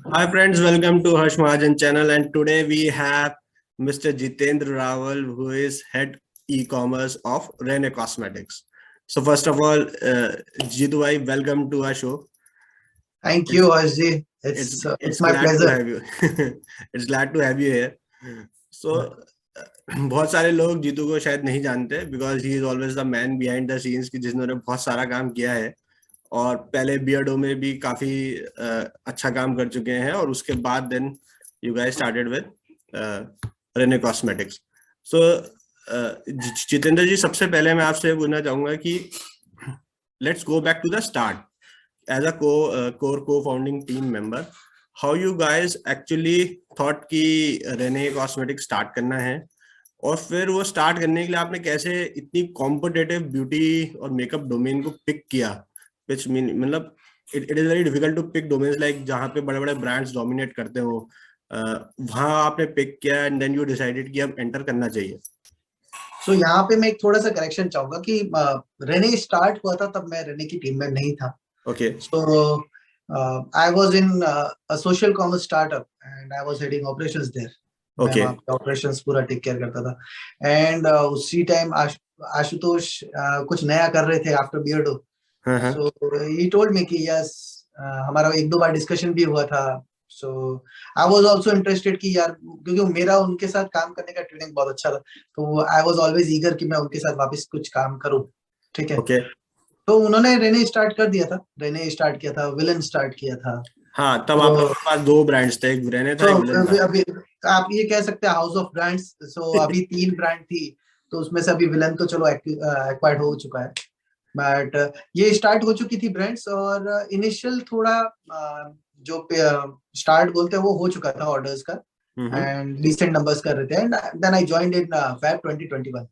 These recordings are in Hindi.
Hi friends, welcome to Harsh Mahajan channel, and today we have Mr. Jitendra Rawal, who is head e-commerce of Rene Cosmetics. So first of all, Jitu bhai, welcome to our show. Thank you, It's Ajay. it's It's it's my glad to pleasure. have you. It's glad to have you here. So बहुत सारे लोग जीतू को शायद नहीं जानते because he is always the man behind the scenes की जिन्होंने बहुत सारा काम किया है और पहले बियर्डो में भी काफी अच्छा काम कर चुके हैं और उसके बाद then you guys started with Renee cosmetics. So Jitendra ji, सबसे पहले मैं आपसे पूछना चाहूंगा कि let's go back to the start as a core co founding team member, how you guys actually thought कि रेने कॉस्मेटिक्स स्टार्ट करना है और फिर वो स्टार्ट करने के लिए आपने कैसे इतनी कॉम्पिटेटिव ब्यूटी और मेकअप डोमेन को पिक किया, विच मीन मतलब it is very difficult to pick domains like जहाँ पे बड़े बड़े ब्रांड्स डोमिनेट करते हो, वहां आपने पिक किया एंड देन यू डिसाइडेड कि अब एंटर करना चाहिए। सो यहाँ पे मैं एक थोड़ा सा करेक्शन चाहूंगा कि रेने स्टार्ट हुआ था तब मैं रेने की टीम में नहीं था। Okay so I was in a social commerce startup and I was heading operations there. मैं ओके वहाँ पे ऑपरेशंस पूरा टेक केयर करता था एंड उसी टाइम आशुतोष कुछ नया कर रहे थे आफ्टर बियर्डो। हाँ हाँ सो ही टोल्ड मी कि यस, हमारा एक दो बार डिस्कशन भी हुआ था। सो आई वाज आल्सो इंटरेस्टेड कि यार, क्योंकि मेरा उनके साथ काम करने का ट्यूनिंग बहुत अच्छा था, तो आई वाज ऑलवेज ईगर कि मैं उनके साथ वापस कुछ काम करूं। ठीक है। ओके। तो उन्होंने रेने स्टार्ट कर दिया था, रेने स्टार्ट किया था, विलन स्टार्ट किया था। हाँ, तब आप तो लोगों के पास दो ब्रांड्स थे, एक रेने था तो एक विलन अभी था। अभी आप ये कह सकते हैं हाउस ऑफ ब्रांड्स। सो अभी 3 ब्रांड थी, तो उसमें से अभी विलन तो चलो एक्वायर्ड हो चुका है। बट ये स्टार्ट हो चुकी थी ब्रांड्स, और इनिशियल थोड़ा जो स्टार्ट बोलते हैं वो हो चुका था ऑर्डर्स का, हम्म। एंड डिसेंट नंबर्स कर रहे थे, and then I joined in Feb 2021।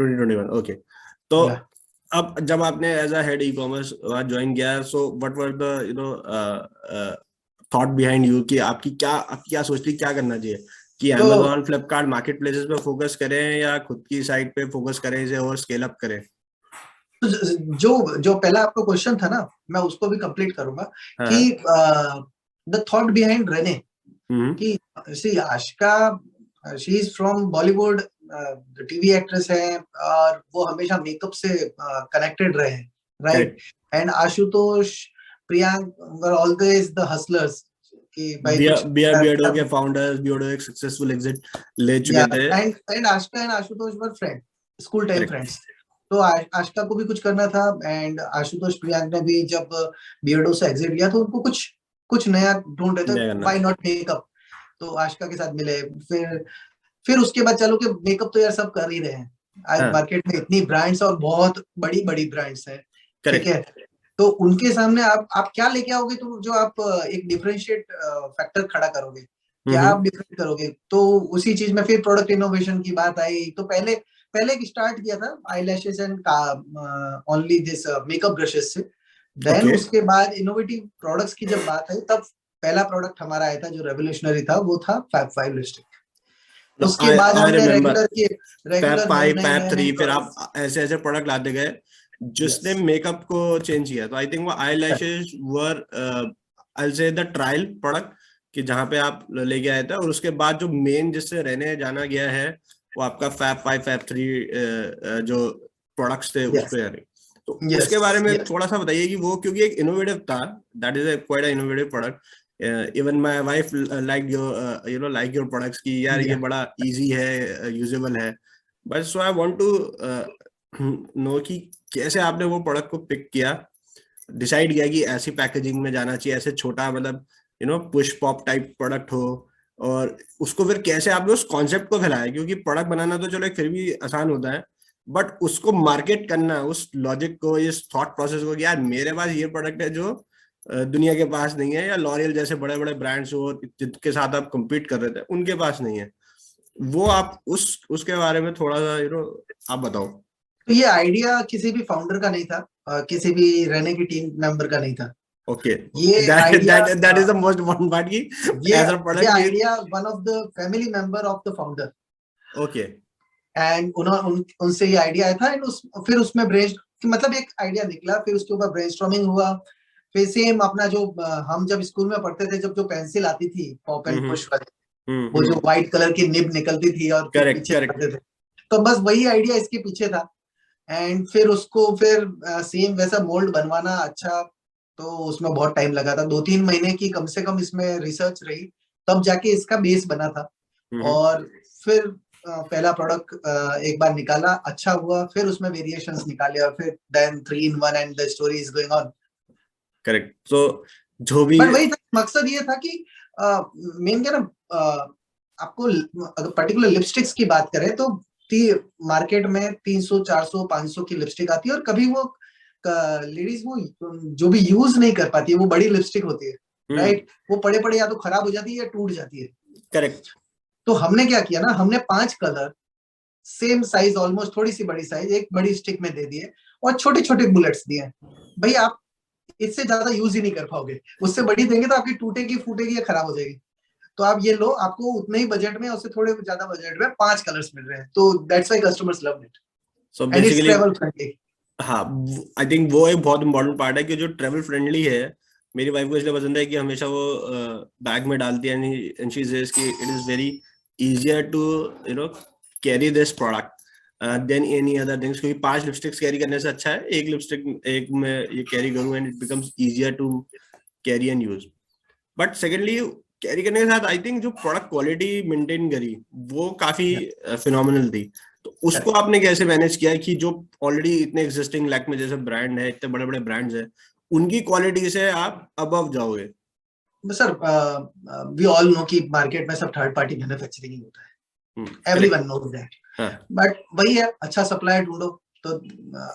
2021 okay. तो या अब जब आपने as a head e commerce join किया, so what were the thought behind you कि आपकी क्या सोच थी, क्या करना चाहिए कि तो अमेजोन फ्लिपकार्ट मार्केट प्लेसेस पे फोकस करें या खुद की साइट पे फोकस करें इसे और स्केल अप करें। जो जो पहला आपका क्वेश्चन था ना, मैं उसको भी कंप्लीट करूंगा हाँ कि हाँ। The thought behind Renee hmm. कि see Ashika, she is from Bollywood, TV actress है, और वो हमेशा मेकअप से कनेक्टेड रहे हैं, right. Correct. And Ashutosh, Priyank were always the hustlers कि भाई कुछ बियर्डो के फाउंडर्स, बियर्डो एक सक्सेसफुल एग्जिट ले या चुके थे। And Ashika and Ashutosh were friend, school time correct. Friends. तो आशिका को भी कुछ करना था, एंड आशुतोष प्रियांक ने भी जब बियर्डो से एग्जिट लिया तो उनको कुछ कुछ नया ढूंढ रहे थे, क्या करना व्हाई था। Not makeup. तो आशिका के साथ मिले। फिर उसके बाद चलो कि मेकअप तो यार सब कर ही रहे हैं, आज हाँ मार्केट में इतनी ब्रांड्स और बहुत बड़ी बड़ी ब्रांड्स हैं। ठीक करेक्ट। है। तो उनके सामने आप क्या लेके आओगे, तो जो आप एक डिफरेंशिएट फैक्टर खड़ा करोगे, क्या आप हम्म। डिफरेंट करोगे। तो उसी चीज में फिर प्रोडक्ट इनोवेशन की बात आई। तो पहले पहले एक स्टार्ट किया था eye lashes and only this makeup brushes से। Then okay. उसके बाद इनोवेटिव प्रोडक्ट्स की जब बात आई, तब पहला प्रोडक्ट हमारा आया था जो रेवोल्यूशनरी था, वो था फैब 5 लिपस्टिक। उसके बाद आई हमने रिमेम्बर फैब रेगुलर नए फाइव, नए फैब नए नए थ्री, फिर आप प्रोडक्ट्स। ऐसे ऐसे प्रोडक्ट लाते गए जिसने यस, मेकअप को चेंज किया। तो आई थिंक वो आई लैशेज वर आई से द ट्रायल प्रोडक्ट कि जहाँ पे आप लेके आए थे, और उसके बाद जो मेन जिससे रहने जाना गया है वो आपका फैब फाइव फैब थ्री जो प्रोडक्ट्स थे उस यस, पे आ रही। तो यस, उसके बारे में यस। थोड़ा सा बताइए कि वो क्योंकि एक इनोवेटिव था, that is quite innovative product. Even my wife like your like your products की यार ये या बड़ा इजी है, यूजेबल है। But so I want to know कि कैसे आपने वो प्रोडक्ट को पिक किया, डिसाइड किया कि ऐसी पैकेजिंग में जाना चाहिए, ऐसे छोटा मतलब पुश पॉप टाइप प्रोडक्ट हो, और उसको फिर कैसे आपने उस कॉन्सेप्ट को फैलाया, क्योंकि प्रोडक्ट बनाना तो चलो एक फिर भी आसान होता है, बट उसको मार्केट करना, उस लॉजिक को, इस थॉट प्रोसेस को कि यार मेरे पास ये प्रोडक्ट है जो दुनिया के पास नहीं है, या लॉरियल जैसे बड़े बड़े ब्रांड्स हो जिनके साथ आप compete कर रहे थे उनके पास नहीं है, वो आप उसके बारे में थोड़ा सा आप बताओ। तो ये आइडिया किसी भी फाउंडर का नहीं था, किसी भी रहने की टीम मेंबर का नहीं था। ओके। ये that idea that that is the most important part की ये एज अ ये प्रोडक्ट की। Idea one of the family member of the founder, okay. And उनसे ये आइडिया आया था। एंड फिर उसमें ब्रेन, मतलब एक आइडिया निकला, फिर उसके ऊपर ब्रेनस्टॉर्मिंग हुआ। फिर सेम अपना जो हम जब स्कूल में पढ़ते थे, जब जो पेंसिल आती थी पॉप एंड पुश वाली, वो जो व्हाइट कलर की निब निकलती थी और फिर करेक्ट पीछे करेक्ट। करते थे, तो बस वही आइडिया इसके पीछे था। एंड फिर उसको फिर सेम वैसा मोल्ड बनवाना, अच्छा, तो उसमें बहुत टाइम लगा था, 2-3 महीने की कम से कम इसमें रिसर्च रही, तब जाके इसका बेस बना था। और फिर पहला प्रोडक्ट एक बार निकाला, अच्छा हुआ, फिर उसमें वेरिएशंस निकाले, और फिर then 3 in 1 and the story is going on. Correct. तो जो भी, बट वही था, मकसद ये था कि मेन क्या ना, आपको अगर पर्टिकुलर लिपस्टिक्स की बात करें तो मार्केट में 300, 400, 500 की लिपस्टिक आती है, और कभी वो लेडीज वो जो भी यूज नहीं कर पाती है, वो बड़ी लिपस्टिक होती है, राइट, वो पड़े पड़े या तो खराब हो जाती है या टूट जाती है। करेक्ट। तो हमने क्या किया ना, हमने 5 कलर सेम साइज, ऑलमोस्ट थोड़ी सी बड़ी साइज, एक बड़ी स्टिक में दे दिए, और छोटे छोटे बुलेट्स दिए। भाई आप इससे ज्यादा यूज ही नहीं कर पाओगे, उससे बड़ी देंगे तो आपकी टूटेगी, फूटेगी या खराब हो जाएगी। तो आप ये लो, आपको उतने ही बजट में, उससे थोड़े ज्यादा बजट में 5 कलर्स मिल रहे हैं, तो that's why customers love it, so and it's basically, travel friendly. हाँ, आई थिंक वो एक बहुत इंपॉर्टेंट पार्ट है कि जो ट्रेवल फ्रेंडली है। मेरी वाइफ को इसलिए पसंद है कि हमेशा वो बैग में डालती है, एंड शी सेज कि it is very easier to carry this product than any other things, क्योंकि 5 लिपस्टिक्स कैरी करने से अच्छा है एक लिपस्टिक एक में ये कैरी करूं, and it becomes easier to carry and use. But secondly, carry करने के साथ आई थिंक जो प्रोडक्ट क्वालिटी मेंटेन करी वो काफी फिनोमिनल थी। तो उसको आपने कैसे मैनेज किया कि जो ऑलरेडी इतने एग्जिस्टिंग लैक्मे जैसे ब्रांड है, इतने बड़े बड़े ब्रांड्स हैं, उनकी क्वालिटी से आप अबव जाओगे? सर वी ऑल नो कि मार्केट में सब थर्ड पार्टी मैन्युफैक्चरिंग ही होता है, एवरीवन नोज दैट। बट वही है, अच्छा सप्लायर ढूंढो। तो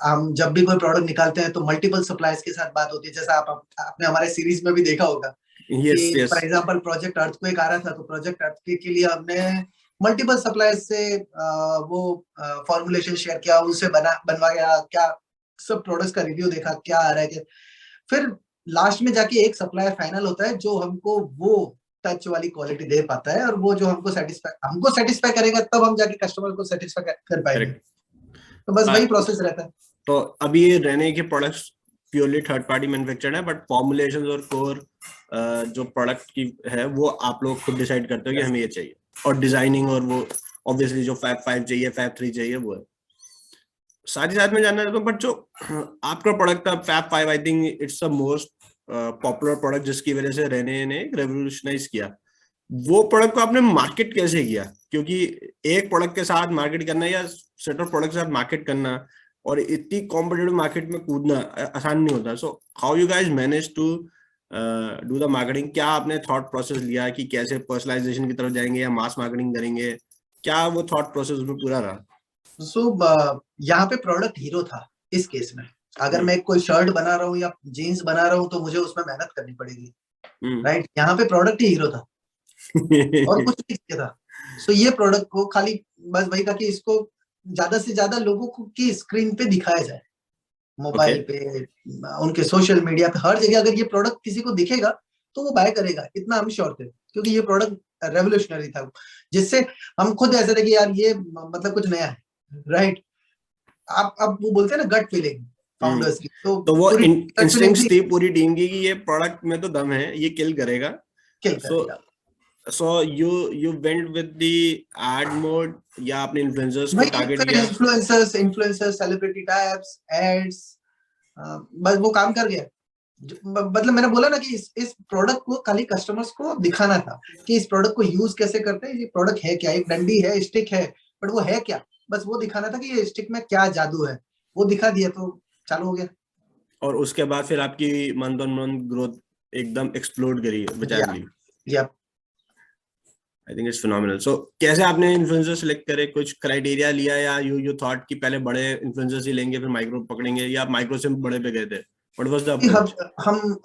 हम जब भी कोई प्रोडक्ट निकालते हैं तो मल्टीपल सप्लायर्स के साथ बात होती है, जैसा आपने हमारे सीरीज में भी देखा होगा कि फॉर एग्जांपल प्रोजेक्ट अर्थक्वेक आ रहा था, तो प्रोजेक्ट अर्थक्वेक के लिए हमने मल्टीपल सप्लायर्स से वो फॉर्मुलेशन शेयर किया, उनसे बनवाया, क्या सब प्रोडक्ट्स का रिव्यू देखा, क्या आ रहा है, फिर लास्ट में जाके एक सप्लायर फाइनल होता है जो हमको वो टच वाली क्वालिटी दे पाता है, और वो जो हमको सेटिस्फाई करेगा, तब हम जाके कस्टमर को सेटिस्फाई कर पाएंगे। तो बस वही प्रोसेस रहता है। तो अभी ये रहने के products purely third party manufactured है, बट फॉर्मुलेशंस और कोर जो प्रोडक्ट की है वो आप लोग खुद डिसाइड करते हो कि हमें ये चाहिए, और डिजाइनिंग और वो ऑब्वियसली जो फैब 5 चाहिए, फैब 3 चाहिए, वो है। साथ ही साथ में जानना चाहता हूँ, बट जो आपका प्रोडक्ट था fab 5, I think it's the most popular product, जिसकी वजह से रेने ने रेवोल्यूशनाइज किया। वो प्रोडक्ट को आपने मार्केट कैसे किया? क्योंकि एक प्रोडक्ट के साथ मार्केट करना या सेट ऑफ प्रोडक्ट के साथ मार्केट करना और इतनी कॉम्पिटिटिव मार्केट में कूदना आसान नहीं होता। So how you guys manage to do the marketing? क्या आपने थॉट प्रोसेस लिया कि कैसे पर्सनलाइजेशन की तरफ जाएंगे या मास मार्केटिंग करेंगे? क्या वो थॉट प्रोसेस में पूरा रहा? यहाँ पे प्रोडक्ट हीरो था इस केस में। अगर मैं कोई शर्ट बना रहा हूँ या जीन्स बना रहा हूँ तो मुझे उसमें मेहनत करनी पड़ेगी, राइट। यहाँ पे प्रोडक्ट ही हीरो था और कुछ नहीं चाहिए था। सो ये प्रोडक्ट को खाली बस वही था कि इसको ज्यादा से ज्यादा लोगों को की स्क्रीन पे दिखाया जाए, मोबाइल पे, उनके सोशल मीडिया पे, हर जगह। अगर ये प्रोडक्ट किसी को दिखेगा तो वो बाय करेगा, इतना हम श्योर थे, क्योंकि ये प्रोडक्ट रेवोल्यूशनरी था, जिससे हम खुद ऐसे थे कि यार ये मतलब कुछ नया है, राइट। आप अब वो बोलते हैं ना गट फीलिंग फाउंडर्स की, तो वो इंस्टिंक्ट्स थी पूरी टीम की कि ये प्रोडक्ट में तो दम है, ये किल करेगा, किल करेगा। So you went with the ad mode या आपने इन्फ्लुएंसर्स को टारगेट किया? इन्फ्लुएंसर्स, सेलिब्रिटी टाइप्स, एड्स, बस वो काम कर गया। मतलब मैंने बोला ना कि इस प्रोडक्ट को खाली कस्टमर्स को दिखाना था कि इस प्रोडक्ट को यूज कैसे करते हैं, ये प्रोडक्ट है क्या, एक डंडी है, स्टिक है, बट वो है क्या, बस वो दिखाना था कि ये स्टिक में क्या जादू है। वो दिखा दिया तो चालू हो गया। और उसके बाद फिर आपकी मंथ ऑन मंथ ग्रोथ एकदम एक्सप्लोड करी बेचारी। या आई थिंक इट्स फिनोमिनल। सो कैसे आपने इन्फ्लुएंसर सिलेक्ट करे? कुछ क्राइटेरिया लिया या यू थॉट कि पहले बड़े इन्फ्लुएंसर्स ही लेंगे फिर माइक्रो पकड़ेंगे, या आप माइक्रो से बड़े पे गए थे? What was the approach?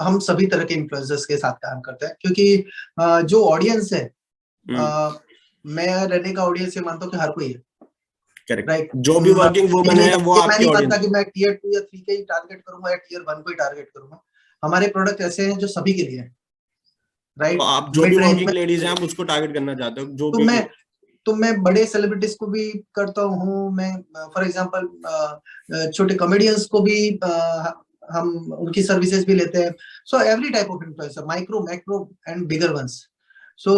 हम सभी तरह के इन्फ्लुएंसर्स के साथ काम करते हैं, क्योंकि जो ऑडियंस है, मैं रहने का ऑडियंस ये मानता हूँ कि हर कोई है, राइट। जो भी वर्किंग वुमन है वो आपकी ऑडियंस है कि मैं टियर 2 या 3 के ही टारगेट करूंगा या टियर 1 को ही टारगेट करूंगा। हमारे प्रोडक्ट ऐसे हैं जो सभी के लिए हैं, राइट। तो आप जो भी वर्किंग लेडीज हैं आप उसको टारगेट करना चाहते हो? जो भी तो मैं बड़े सेलिब्रिटीज को भी करता हूँ, मैं फॉर एग्जांपल छोटे कॉमेडियंस को भी हम उनकी सर्विसेज भी लेते हैं। So every type of influencer, micro, macro and bigger ones. So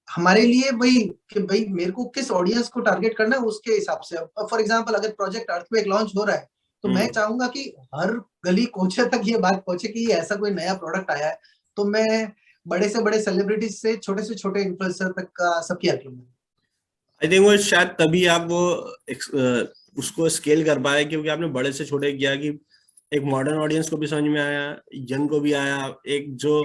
हमारे लिए वही कि भाई मेरे को किस ऑडियंस को टारगेट करना है उसके हिसाब से। फॉर एग्जांपल अगर प्रोजेक्ट अर्थक्वेक लॉन्च हो रहा है तो मैं चाहूंगा कि हर गली कोचे तक ये बात पहुंचे कि ऐसा कोई नया प्रोडक्ट आया है, तो मैं बड़े से बड़े सेलिब्रिटीज से छोटे इन्फ्लुएंसर तक का सबकी हेल्प लूंगा। आई थिंक वो शायद तभी आप वो उसको स्केल कर पाए क्योंकि आपने बड़े से छोटे किया कि एक मॉडर्न ऑडियंस को भी समझ में आया, यंग को भी आया, एक जो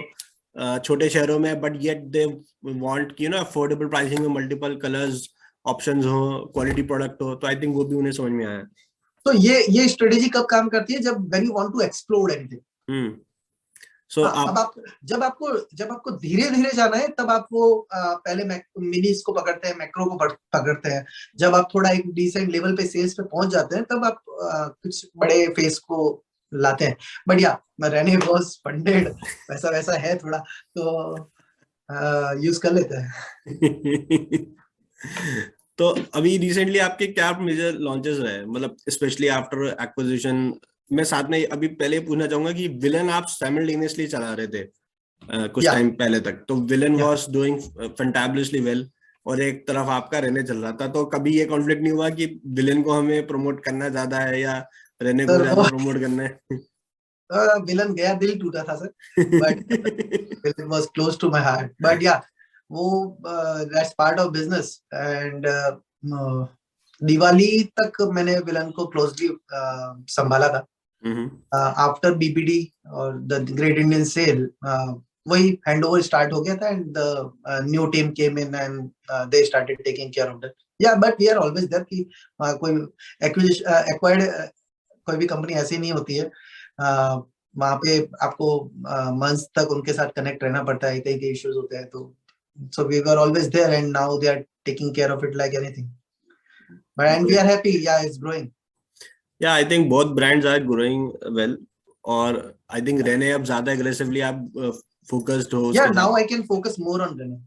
छोटे शहरों में बट येट दे वांट कि ना अफोर्डेबल प्राइसिंग में मल्टीपल कलर्स ऑप्शंस हो, क्वालिटी प्रोडक्ट हो, तो आई थिंक वो भी उन्हें समझ में आया। तो ये स्ट्रेटेजी कब काम करती है? जब when you want to explore anything. So, अब आप जब आपको धीरे धीरे जाना है तब आप वो पहले मिनीज को पकड़ते हैं, मैक्रो को पकड़ते हैं। जब आप थोड़ा एक डिसेंट लेवल पे सेल्स पे पहुंच जाते हैं तब आप कुछ बड़े फेस को लाते हैं। बट या रेने वाज फंडेड, वैसा है थोड़ा, तो यूज कर लेते हैं। तो अभी रिसेंटली आपके क्या मेजर लॉन्चेस रहे, मतलब स्पेशली आफ्टर एक्विजिशन? मैं साथ में अभी पहले पूछना चाहूंगा कि विलन आप साइमल्टेनियसली चला रहे थे कुछ टाइम पहले तक, तो विलन वाज डूइंग फैंटाबुलसली वेल और एक तरफ आपका रेने चल रहा था, तो कभी ये कॉन्फ्लिक्ट नहीं हुआ कि विलन को हमें प्रमोट करना ज्यादा है या रेने को ज्यादा प्रमोट करना है? विलन गया, दिल टूटा था sir, but Villain was close to my heart. But या वो that's part of business. And Diwali तक मैंने विलन को क्लोजली संभाला था। आफ्टर बीबीडी और द ग्रेट इंडियन सेल वही हैंडओवर स्टार्ट हो गया था and the new team came in and they started taking care of that. या but we are always there कि कोई एक्वायर्ड कोई भी कंपनी ऐसी नहीं होती है, वहां पे आपको मंथ्स तक उनके साथ कनेक्ट रहना पड़ता है, कई इश्यूज होते हैं, तो so we were always there and now they are taking care of it like anything, but and we are happy. या it's growing. Yeah, I think both brands are growing well, और I think रेने अब ज्यादा aggressively आप फोकस्ड हो उसके Yeah, साथ। now I can focus more on Renee.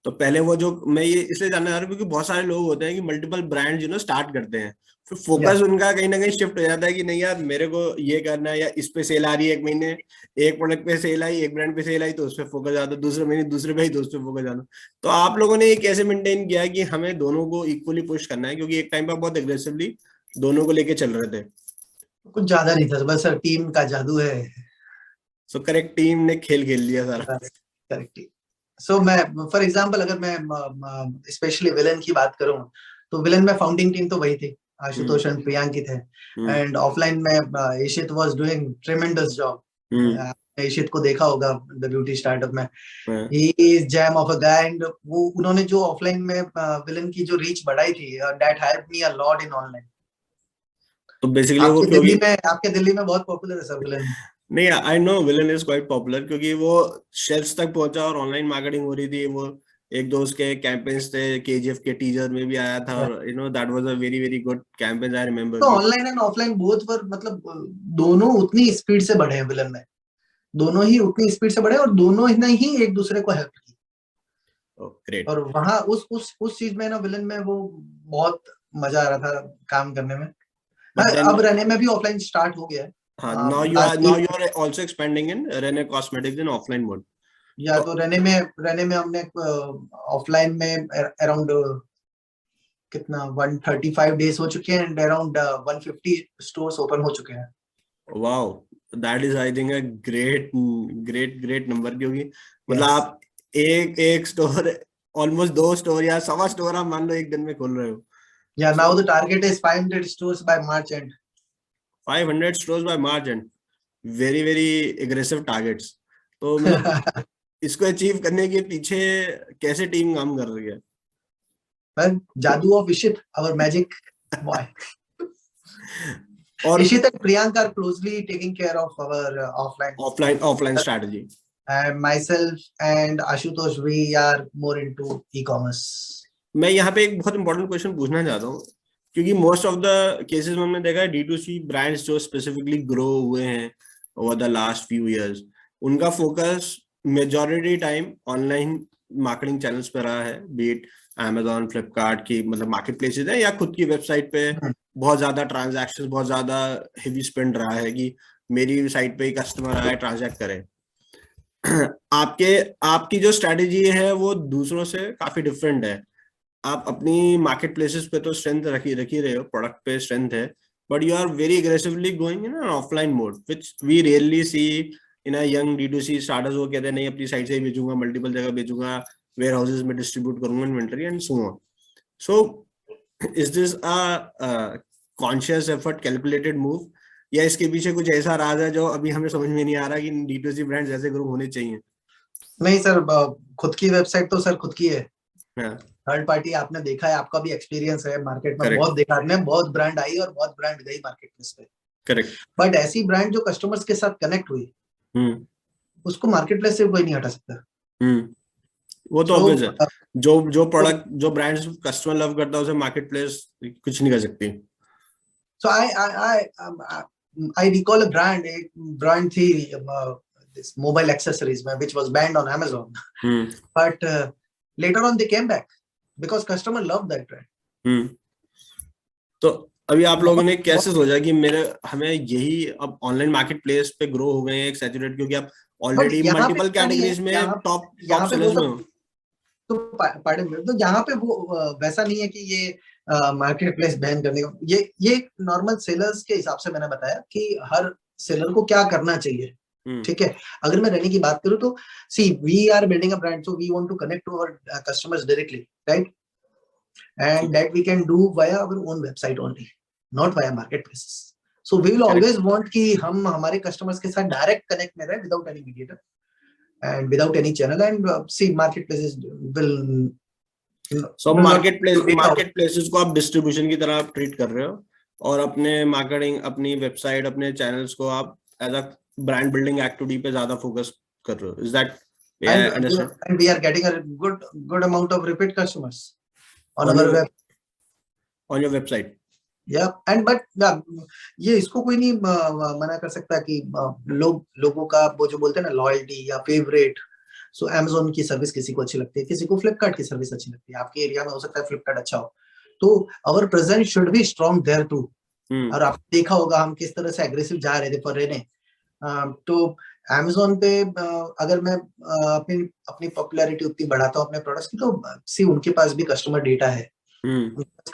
तो पहले वो जो मैं ये इसलिए जानना चाह रहा हूँ क्योंकि बहुत सारे लोग होते हैं कि मल्टीपल ब्रांड स्टार्ट करते हैं, फिर फोकस उनका कहीं ना कहीं शिफ्ट हो जाता है कि नहीं यार मेरे को ये करना है, या इस पे सेल आ रही है, एक महीने एक प्रोडक्ट पे सेल आई, एक ब्रांड पे सेल आई तो उस पर फोकस ज्यादा, दूसरे महीने दूसरे पे आई तो उस पर फोकस ज्यादा। तो आप लोगों ने ये कैसे मेंटेन किया कि हमें दोनों को इक्वली पुश करना है, क्योंकि एक टाइम पर बहुत एग्रेसिवली दोनों को लेके चल रहे थे? कुछ ज्यादा नहीं था, बस टीम का जादू है। सो करेक्ट, टीम ने खेल खेल लिया सारा। करेक्ट। सो मैं फॉर एग्जांपल अगर मैं स्पेशली विलन की बात करूं तो विलन में फाउंडिंग टीम तो वही थी, आशुतोष एंड प्रियांकित है। एंड ऑफलाइन में इशित वाज डूइंग ट्रेमेंडस जॉब। इशित को देखा होगा द ब्यूटी स्टार्टअप में, he is jam of a guy. And वो उन्होंने जो ऑफलाइन में विलन की जो रीच बढ़ाई थी, that help me a lot in online. तो बेसिकली वो क्योंकि आपके दिल्ली में बहुत पॉपुलर है सर विलन। नहीं, I know villain is quite popular क्योंकि वो शेल्फ्स तक पहुंचा और ऑनलाइन मार्केटिंग हो रही थी। वो एक दो उसके कैंपेन्स थे, केजीएफ के टीजर में भी आया था, और that was a very very good campaign, I remember. तो online and offline both were, मतलब दोनों उतनी स्पीड से बढ़े हैं विलन में, दोनों ही उतनी स्पीड से बढ़े और दोनों ने ही एक दूसरे को हेल्प की। ग्रेट। और वहां उस चीज में ना विलन में वो बहुत मजा आ रहा था काम करने में। अब रेने में भी ऑफलाइन स्टार्ट हो गया है। now you are also expanding in Rene Cosmetics in offline mode. या तो रेने में हमने ऑफलाइन में अराउंड कितना 135 डेज हो चुके हैं एंड अराउंड 150 स्टोर्स ओपन हो चुके हैं। Wow, that is I think a great number, क्योंकि मतलब आप एक स्टोर, ऑलमोस्ट 2 स्टोर या 1.25 स्टोर आप मान लो एक दिन में खोल रहे हो। या now the target is 500 stores by March and. 500 stores by March end, very very aggressive targets। तो मतलब इसको अचीव करने के पीछे कैसे टीम काम कर रही है? जादू of Ishit, our magic boy. और Ishit and Priyanka are closely taking care of our offline strategy. And myself and Ashutosh, we are more into e-commerce। मैं यहाँ पे एक बहुत इंपॉर्टेंट क्वेश्चन पूछना चाहता हूँ, क्योंकि मोस्ट ऑफ द केसेस में हमने देखा है D2C ब्रांड्स जो स्पेसिफिकली ग्रो हुए हैं over the last few years, उनका focus majority time online marketing channels पे रहा है, बीट Amazon, फ्लिपकार्ट की मतलब मार्केट प्लेसेस है, या खुद की वेबसाइट पे बहुत ज्यादा ट्रांजैक्शंस, बहुत ज्यादा हेवी स्पेंड रहा है कि मेरी साइट पे ही कस्टमर आए, ट्रांजैक्ट करे। आपकी जो स्ट्रेटेजी है वो दूसरों से काफी डिफरेंट है। आप अपनी मार्केट प्लेसेस पे तो स्ट्रेंथ रखी रहे हो, प्रोडक्ट पे स्ट्रेंथ है, but you are very aggressively going in offline mode, which we rarely see in a young D2C starters. वो कहते हैं नहीं अपनी साइट से ही बेचूंगा, मल्टीपल जगह बेचूंगा, वेयर हाउसेज में डिस्ट्रीब्यूट करूंगा inventory and so on. So is this a conscious effort, calculated move, या इसके पीछे कुछ ऐसा राज है जो अभी हमें समझ में नहीं आ रहा कि D2C ब्रांड्स ऐसे ग्रो होने चाहिए? नहीं सर, खुद की वेबसाइट तो सर खुद की है। हाँ, थर्ड पार्टी आपने देखा है, आपका भी एक्सपीरियंस है मार्केट में, करेक्ट बहुत देखा आपने, बहुत ब्रांड आई और बहुत ब्रांड गई मार्केट प्लेस पे। करेक्ट। बट ऐसी ब्रांड जो कस्टमर्स के साथ कनेक्ट हुई, हम्म उसको मार्केट प्लेस से कोई नहीं हटा सकता। हम्म वो तो सो ऑब्वियस है। जो प्रोडक्ट, जो ब्रांड्स कस्टमर लव करता है उसे मार्केट प्लेस कुछ नहीं कर सकती। so I recall a brand थी, this mobile accessories में, which was banned on Amazon. But later on they came back because customer loved that brand. तो अभी आप लोगों ने कैसे बहुत सोचा कि हमें यही अब ऑनलाइन मार्केट प्लेस पे ग्रो हो गए हैं एक सैचुरेट, क्योंकि आप बट ऑलरेडी यहाँ पे मल्टीपल क्या नहीं है, कैटेगरीज में टॉप यहाँ पे वो सेलर्स में हो? तो पार्डन में, तो यहाँ पे वो वैसा नहीं है कि ये मार्केट प्लेस बैन करने का, ये नॉर्मल सेलर्स के हिसाब से मैंने बताया कि हर सेलर को क्या करना चाहिए। ठीक है, अगर मैं रहने की बात करूं तो see we are building a brand, so we want to connect to our customers directly, right, and that we can do via our own website only, not via market places. So we will always want कि हम हमारे कस्टमर्स के साथ डायरेक्ट कनेक्ट में रहे without any mediator and without any channel, and see marketplaces सब will not मार्केट प्लेसेस को आप डिस्ट्रीब्यूशन की तरह ट्रीट कर रहे हो, और अपने मार्केटिंग, अपनी वेबसाइट, अपने चैनल्स को आप as a brand building activity पे ज्यादा फोकस कर रहे हो। Is that and we are getting a good amount of repeat customers on our web, on your website? yeah, and but ये इसको कोई नहीं मना कर सकता कि लोगों का वो जो बोलते हैं ना लॉयल्टी या फेवरेट। सो Amazon की सर्विस किसी को अच्छी लगती है, किसी को फ्लिपकार्ट की सर्विस अच्छी लगती है, आपके एरिया में हो सकता है फ्लिपकार्ट अच्छा हो, तो our presence should be strong there too. और आपने देखा होगा हम किस तरह से एग्रेसिव जा रहे थे फॉर रहने, तो Amazon पे अगर मैं अपनी पॉपुलैरिटी उतनी बढ़ाता हूँ अपने प्रोडक्ट्स की, तो सी उनके पास भी कस्टमर डेटा है,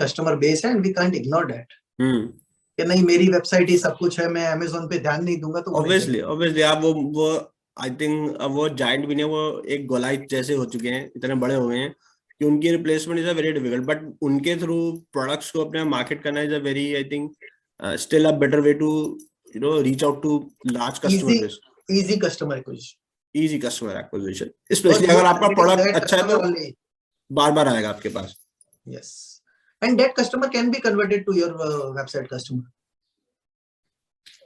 कस्टमर बेस है, and we can't ignore that कि नहीं मेरी वेबसाइट ही सब कुछ है, मैं Amazon पे ध्यान नहीं दूंगा तो ऑब्वियसली आप वो आई थिंक अब वो जायंट भी नहीं, वो एक गोलाइट जैसे हो चुके हैं, इतने बड़े हो गए हैं कि उनकी replacement is a very difficult, but उनके थ्रू प्रोडक्ट्स को अपने मार्केट करना is a very, I think still a better way to reach out to large customer base. Easy customer acquisition, specially अगर आपका प्रोडक्ट अच्छा है तो बार बार आएगा आपके पास। Yes, and that customer can be converted to your website customer.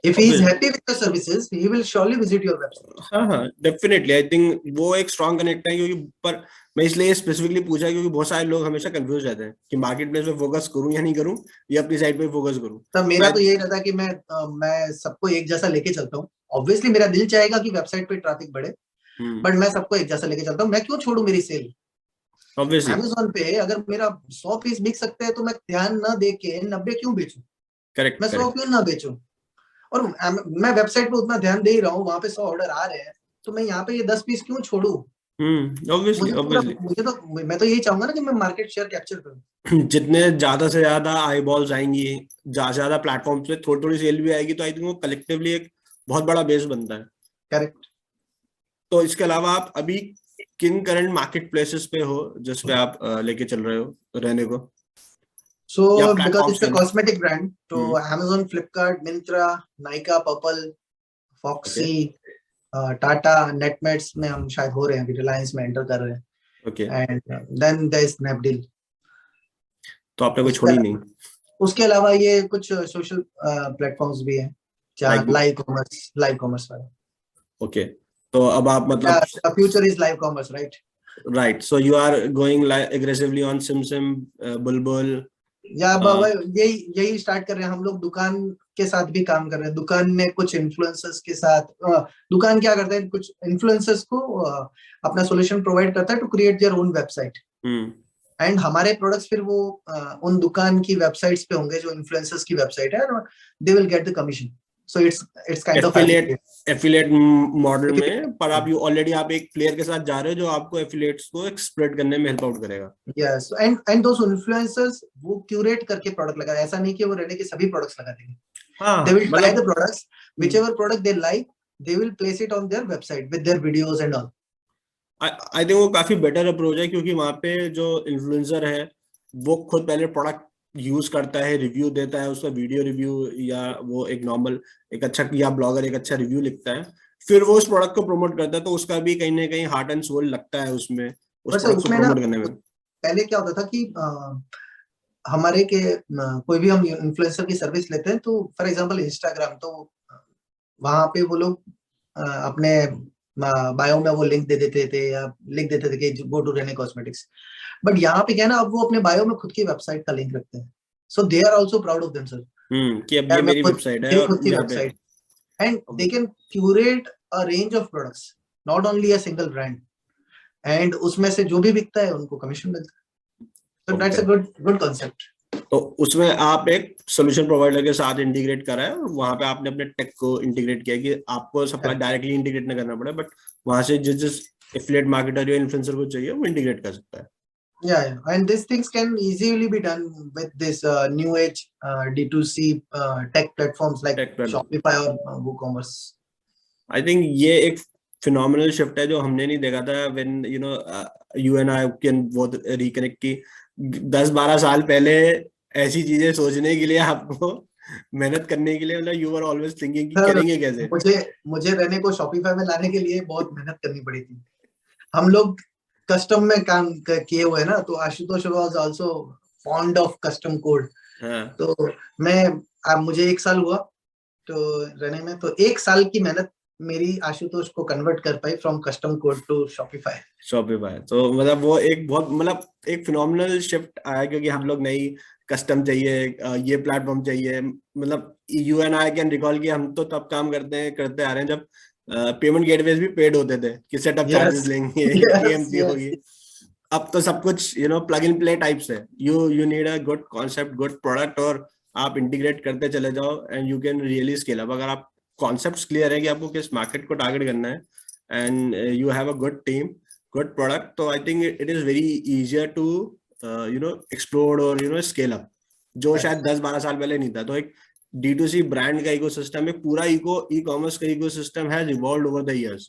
If he is happy with the services, he will surely visit your website. हाँ, definitely. I think वो एक strong connect है, क्योंकि पर मैं इसलिए स्पेसिफिकली पूछा क्योंकि बहुत सारे लोग हमेशा कंफ्यूज रहते हैं कि मार्केट प्लेस पे फोकस करूं या नहीं करूं, या अपनी साइट पे फोकस करूं। तो मेरा तो यही रहता है कि मैं सबको एक जैसा लेके चलता हूँ। ऑब्वियसली मेरा दिल चाहेगा कि वेबसाइट पे ट्रैफिक बढ़े, बट मैं सबको एक जैसा लेके चलता हूँ। मैं क्यों छोड़ू मेरी सेल? ऑब्वियसली Amazon पे अगर मेरा 100 पीस बिक सकते हैं तो मैं ध्यान ना दे के 90 क्यों बेचूं? करेक्ट, मैं 100 क्यों ना बेचूं? और मैं वेबसाइट पे उतना ध्यान दे ही रहा हूँ, वहां पे 100 ऑर्डर आ रहे हैं, तो मैं यहाँ पे ये 10 पीस क्यों छोड़ू? ऑब्वियसली मैं तो यही चाहूंगा ना कि मैं मार्केट शेयर कैप्चर करूं। जितने ज्यादा से ज्यादा आई बॉल्स आएंगी, ज्यादा से ज्यादा प्लेटफॉर्म पे थोड़ी थोड़ी सेल भी आएगी, तो आई थिंक वो कलेक्टिवली एक बहुत बड़ा बेस बनता है। करेक्ट। तो इसके अलावा आप अभी किन करंट मार्केट प्लेसेस पे हो जिस पे आप लेके चल रहे हो रहने को? So because it's a cosmetic brand, तो Amazon, Flipkart, Myntra, Nykaa, Purple, Foxy, Tata, Netmeds में हम शायद हो रहे हैं, अभी रिलायंस में एंटर कर रहे हैं। Okay, and then there is Snapdeal. तो आपने कोई छोड़ी नहीं? उसके अलावा ये कुछ सोशल प्लेटफॉर्म्स भी हैं, जहाँ लाइव कॉमर्स वाला। ओके, तो अब आप मतलब future is live commerce, right? Right, so you are going aggressively on Simsim, Bulbul, या यही स्टार्ट कर रहे हैं हम लोग। दुकान के साथ भी काम कर रहे हैं, दुकान में कुछ इन्फ्लुएंसर्स के साथ। दुकान क्या करते हैं, कुछ इन्फ्लुएंसर्स को अपना सॉल्यूशन प्रोवाइड करता है to create their own website, and हमारे प्रोडक्ट्स फिर वो उन दुकान की वेबसाइट्स पे होंगे जो इन्फ्लुएंसर्स की वेबसाइट है, they will get the commission. So it's kind of affiliate model में, पर आप ऑलरेडी आप एक प्लेयर के साथ जा रहे हो जो आपको एफिलिएट्स को स्प्रेड करने में हेल्प आउट करेगा. Yes, and those influencers वो क्यूरेट करके प्रोडक्ट लगा, ऐसा नहीं कि वो रेने के सभी प्रोडक्ट्स लगा देंगे. हाँ, they will try the products, whichever product they like, they will place it on their website with their videos and all. I think वो काफी बेटर अप्रोच है, क्योंकि वहां पे जो इन्फ्लुएंसर है वो खुद पहले प्रोडक्ट यूज करता है, रिव्यू देता है, उसका वीडियो रिव्यू, या वो एक नॉर्मल एक अच्छा, या ब्लॉगर एक अच्छा रिव्यू लिखता है, फिर वो उस प्रोडक्ट को प्रमोट करता है, तो उसका भी कहीं ना कहीं हार्ट एंड सोल लगता है उसमें, उस प्रोडक्ट को प्रमोट करने में. पहले क्या होता था कि हमारे के कोई भी हम इन्फ्लुएंसर की सर्विस लेते हैं, तो फॉर एग्जांपल इंस्टाग्राम, तो वहां पे वो लोग अपने बायो में वो लिंक दे देते थे या लिख देते थे कि go to Renee cosmetics. But यहाँ पे क्या ना, अब वो अपने बायो में खुद की वेबसाइट का लिंक रखते हैं. So they are also proud of themselves कि अब ये मेरी वेबसाइट है, खुद की website, and they can curate a range of products, not only a single brand, and उसमें से जो भी बिकता है उनको कमीशन मिलता है. So that's a good concept. तो उसमें आप एक सोल्यूशन प्रोवाइडर के साथ इंटीग्रेट करा है, और वहां पे आपने अपने टेक को इंटीग्रेट किया कि आपको सप्लाई डायरेक्टली इंटीग्रेट ना करना पड़े, बट वहां से जिस एफिलिएट मार्केटर या इन्फ्लुएंसर को चाहिए वो इंटीग्रेट कर सकता है. Yeah, and these things can easily be done with this new age D2C tech platforms like Shopify or WooCommerce. I think ये एक phenomenal shift है जो हमने नहीं देखा था when you and I can both reconnect की 10-12 साल पहले ऐसी चीजें सोचने के लिए आपको मेहनत करने के लिए, मतलब you were always thinking कि करेंगे कैसे. मुझे रहने को Shopify में लाने के लिए बहुत मेहनत करनी पड़ी थी. हम लोग कस्टम में काम किए हुए ना, तो Ashutosh was also fond of custom code. तो मुझे 1 साल हुआ तो रहने में, तो 1 साल की मेहनत मेरी आशुतोष को कन्वर्ट कर पाई from custom code to Shopify. तो मतलब वो एक बहुत, मतलब एक फिनोमिनल शिफ्ट आया, क्योंकि हम लोग नई कस्टम चाहिए, ये प्लेटफॉर्म चाहिए. मतलब you and I can recall कि हम तो तब काम करते आ रहे हैं जब पेमेंट गेटवेज भी पेड होते थे कि सेटअप चार्जेस लेंगे, केएमपी होगी. अब तो सब कुछ प्लग इन प्ले टाइप्स है. You need a good concept, good product, और आप इंटीग्रेट करते चले जाओ and you can really scale up. अगर आप कॉन्सेप्ट्स क्लियर है कि आपको किस मार्केट को टारगेट करना है, and you have a good team, good product, तो I think it is very easier to explore और स्केल अप, जो शायद 10-12 साल पहले नहीं था. तो एक D2C ब्रांड का इकोसिस्टम, एक पूरा ई-कॉमर्स का ecosystem has evolved over the years,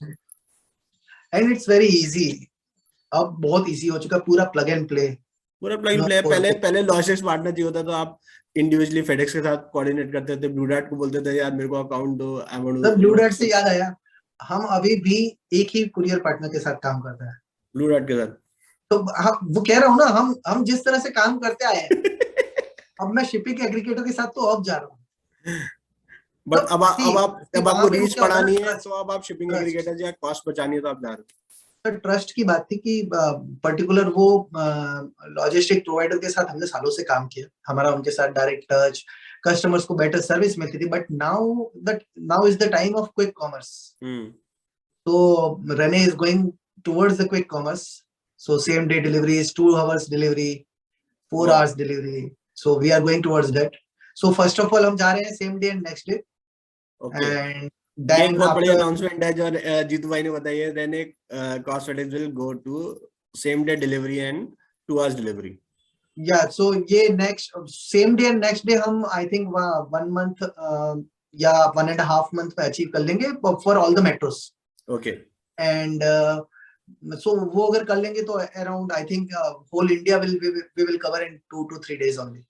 and it's very easy. अब बहुत इजी हो चुका, पूरा प्लग एंड प्ले. पहले लॉजिस्टिक्स पार्टनर चाहिए होता तो आप इंडिविजुअली फेडेक्स के साथ कोऑर्डिनेट करते थे, ब्लू डार्ट को बोलते थे यार मेरे को अकाउंट दो, सर ब्लू डार्ट से याद आया, हम अभी भी एक ही कुरियर पार्टनर के साथ काम करते हैं, ब्लू डार्ट के साथ. तो वो कह रहा हूँ ना, हम जिस तरह से काम करते आए हैं अब मैं शिपिंग एग्रीगेटर के साथ तो अब जा रहा हूँ. बट अब आपको रीच बढ़ानी है, तो अब आप शिपिंग एग्रीगेटर या कॉस्ट बचानी है तो आप जा रहे हो. ट्रस्ट की बात थी कि पर्टिकुलर वो लॉजिस्टिक प्रोवाइडर के साथ हमने सालों से काम किया, हमारा उनके साथ डायरेक्ट टच, कस्टमर्स को बेटर सर्विस मिलती थी. But now is the time of quick commerce. तो रेने is going towards the quick commerce. So same day delivery, 2 hours delivery, 4 hours delivery. So we are going towards that. So first of all हम जा रहे हैं same day and next day. And एक बहुत बड़ी अनाउंसमेंट है जो जीतू भाई ने बताई है. Renee cosmetics will go to same day delivery and 2 hours delivery. या सो ये next same day and next day हम आई थिंक 1 month या 1.5 month में अचीव कर लेंगे for all the metros. Okay. And so वो अगर कर लेंगे तो around I think whole India we will cover in 2 to 3 days only.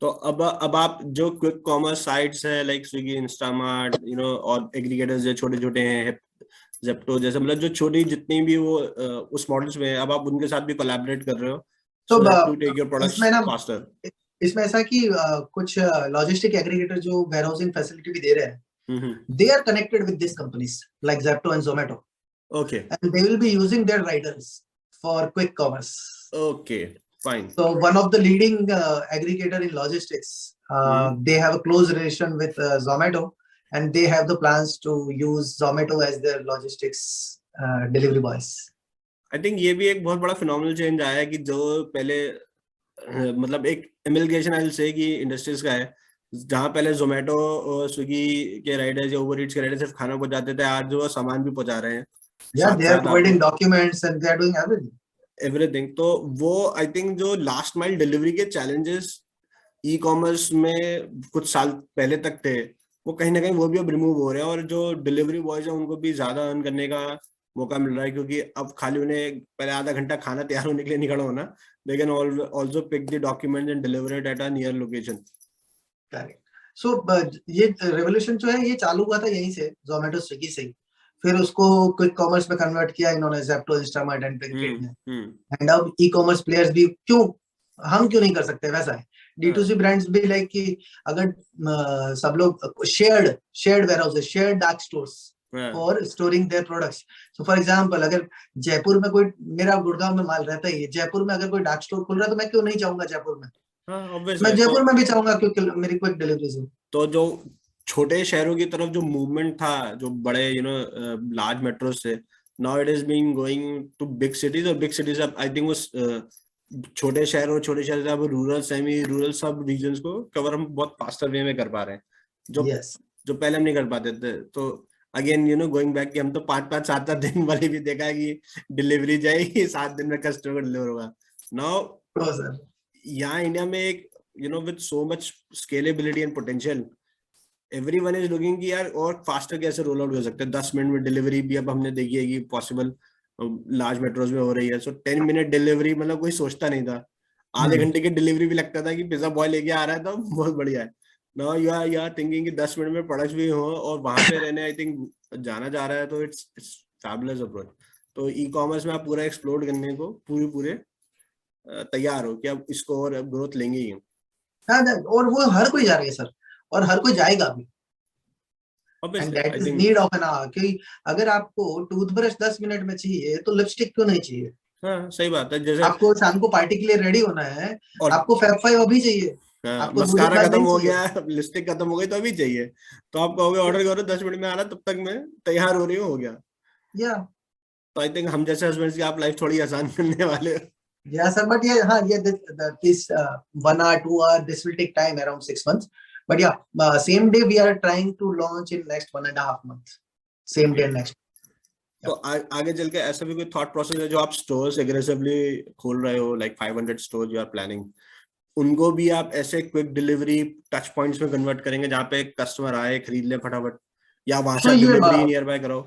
तो अब आप जो क्विक कॉमर्स साइट्स है लाइक स्विगी, इंस्टामार्ट, और एग्रीगेटर्स जो छोटे-छोटे हैं, जेप्टो जैसे, मतलब जो छोटी जितनी भी वो उस मॉडल्स में, अब आप उनके साथ भी कोलैबोरेट कर रहे हो to take your products faster. इसमें ऐसा कि कुछ लॉजिस्टिक एग्रीगेटर जो वेयरहाउसिंग फैसिलिटी भी दे रहे हैं, they are connected with this companies like Zepto and Zomato. Okay. And they will be using their riders for quick commerce. Okay. Fine. So one of the leading aggregator in logistics, they have a close relation with Zomato, and they have the plans to use Zomato as their logistics delivery boys. I think ये भी एक बहुत बड़ा phenomenal change आया है कि जो पहले मतलब एक amalgamation I will say कि industries का है जहाँ पहले जोमेटो और स्विगी के राइडर्स या उबर ईट्स के राइडर्स सिर्फ खाना पहुंचाते थे, आज जो सामान भी पहुंचा रहे हैं Yeah, साथ they are साथ आपको, providing documents and they are doing everything. Everything. तो वो आई थिंक जो लास्ट माइल डिलीवरी के चैलेंजेस ई कॉमर्स में कुछ साल पहले तक थे, वो कहीं ना कहीं वो भी अब रिमूव हो रहे हैं, और जो डिलीवरी बॉयज हैं उनको भी ज्यादा अर्न करने का मौका मिल रहा है, क्योंकि अब खाली उन्हें पहले आधा घंटा खाना तैयार होने के लिए नहीं खड़ा होना, they can also pick the documents and deliver it at a near location. Correct. So ये रेवोल्यूशन जो है ये चालू हुआ था यहीं से, जोमेटो स्विगी से ही, फिर उसको क्विक कॉमर्स में कन्वर्ट किया इन्होंने, जेप्टो, इंस्टामार्ट एंड ब्लिंकिट ने। एंड अब ई कॉमर्स प्लेयर्स भी हम क्यों नहीं कर सकते, वैसा है। D2C ब्रांड्स भी लाइक कि अगर सब लोग shared warehouses, shared dark stores for storing their products. So for example, अगर जयपुर में कोई, मेरा गुड़गांव में माल रहता ही है, जयपुर में अगर कोई डार्क स्टोर खुल रहा है तो मैं क्यों नहीं चाहूंगा जयपुर में, मैं जयपुर में भी चाहूंगा क्योंकि मेरी क्विक डिलीवरीज हो। तो जो छोटे शहरों की तरफ जो मूवमेंट था, जो बड़े लार्ज मेट्रो से, now it is being going to big cities, और बिग सिटीज अब आई थिंक वो छोटे शहर और छोटे शहर से अब रूरल, सेमी रूरल सब रीजन्स को कवर हम बहुत फास्टर वे में कर पा रहे हैं, जो जो पहले हम नहीं कर पाते थे। तो अगेन गोइंग बैक कि हम तो 5-5 7-7 दिन वाले भी देखा है कि डिलीवरी जाएगी 7 दिन में कस्टमर को डिलीवर होगा। नाउ यहाँ इंडिया में एक with so much scalability and potential, everyone is looking कि यार और फास्टर कैसे रोल आउट हो सकते हैं। 10 मिनट में डिलीवरी भी अब हमने देखी है कि पॉसिबल लार्ज मेट्रोज में हो रही है। सो 10 मिनट डिलीवरी मतलब कोई सोचता नहीं था, आधे घंटे की डिलीवरी भी लगता था कि पिज्जा बॉय लेके आ रहा है तो बहुत बढ़िया है। नाउ यू आर थिंकिंग कि 10 मिनट में प्रोडक्ट्स भी हो और वहां पे रहने आई थिंक जाना जा रहा है, तो इट्स फैबुलस अप्रोच। तो ई कॉमर्स में आप पूरा एक्सप्लोर करने को पूरे तैयार हो कि अब इसको और ग्रोथ लेंगे ही। और वो हर कोई जा रही है सर, और हर कोई जाएगा भी। And that is need of an hour, कि अगर आपको टूथब्रश 10 मिनट में चाहिए तो लिपस्टिक क्यों नहीं चाहिए। हाँ सही बात है। जैसे आपको शाम को पार्टी के लिए रेडी होना है, और आपको फैब 5 अभी चाहिए, आपको मस्कारा खत्म हो गया, लिपस्टिक खत्म हो गई तो अभी चाहिए, तो आप कहोगे ऑर्डर करो 10 मिनट में आ रहा, तब तक मैं तैयार हो रही हूँ, हो गया। या तो आई थिंक हम जैसे हस्बैंड्स की आप लाइफ थोड़ी आसान करने वाले हो। Yeah, sir, but yeah, this 1 hour, 2 hour, this will take time, around 6 months. But yeah, same day we are trying to launch in next 1.5 months. Same day next. तो आगे चल के ऐसा भी कोई थॉट प्रोसेस है जो आप स्टोर्स एग्रेसिवली खोल रहे हो, like 500 stores you are planning, उनको भी आप ऐसे क्विक डिलीवरी टच पॉइंट्स में कन्वर्ट करेंगे जहाँ पे कस्टमर आए खरीद ले फटाफट, या वहां से डिलीवरी नियर बाय कराओ?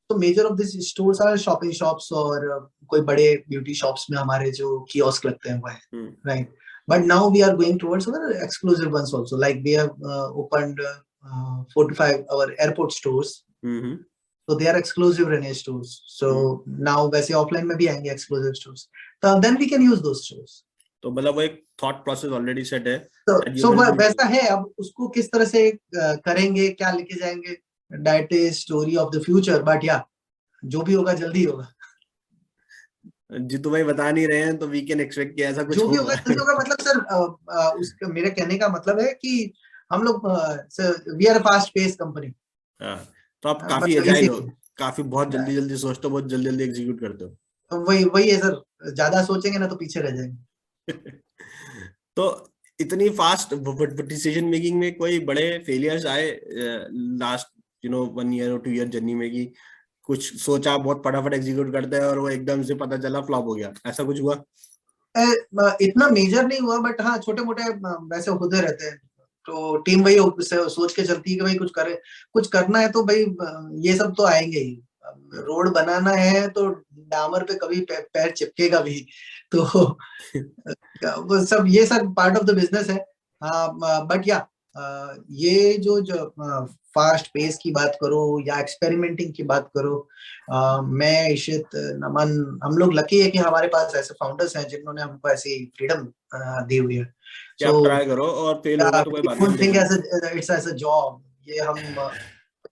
तो major of this stores are shopping shops, और कोई बड़े ब्यूटी शॉप्स में हमारे जो कियोस्क लगते हैं वो है, right. But now we are going towards our exclusive ones also. Like we have opened 4 to 5 our airport stores. So they are exclusive Rene stores. So now वैसे offline में भी आएंगे exclusive stores. So then we can use those stores. तो मतलब वो एक थॉट प्रोसेस ऑलरेडी सेट है। So वैसा है, अब उसको किस तरह से करेंगे, क्या लेके जाएंगे, that is story of the future. But yeah, जो भी होगा जल्दी होगा। जीतू भाई बता नहीं रहे हैं तो वी कैन एक्सपेक्ट कि ऐसा कुछ जो भी होगा जल्दी होगा। मतलब सर उसका मेरे कहने का मतलब है कि हम लोग we are fast pace company. तो आप काफी एजाइल हो, काफी बहुत जल्दी सोचते हो, बहुत जल्दी एग्जीक्यूट करते हो। तो वही है सर, ज्यादा सोचेंगे ना तो पीछे रह जाएंगे। तो इतनी फास्ट डिसीजन मेकिंग में कोई बड़े फेलियर्स आए लास्ट 1 ईयर और 2 ईयर जर्नी में, कि कुछ सोचा बहुत फटाफट एग्जीक्यूट करते हैं और वो एकदम से पता चला फ्लॉप हो गया, ऐसा कुछ हुआ? इतना मेजर नहीं हुआ, बट हाँ छोटे मोटे वैसे होते रहते हैं। तो टीम भाई सोच के चलती है कि भाई कुछ करना है तो भाई ये सब तो आएंगे ही। रोड बनाना है तो डामर पे कभी पैर चिपकेगा भी, तो वो सब ये सब पार्ट ऑफ द बिजनेस है। बट या ये जो फास्ट पेस की बात करो या एक्सपेरिमेंटिंग की बात करो, मैं इशित नमन, हम लोग लकी है कि हमारे पास ऐसे फाउंडर्स हैं जिन्होंने हमको ऐसी फ्रीडम दी हुई है। So, आप ट्राई करो और फेल होगा तो कोई बात नहीं, इट्स एज अ जॉब। ये हम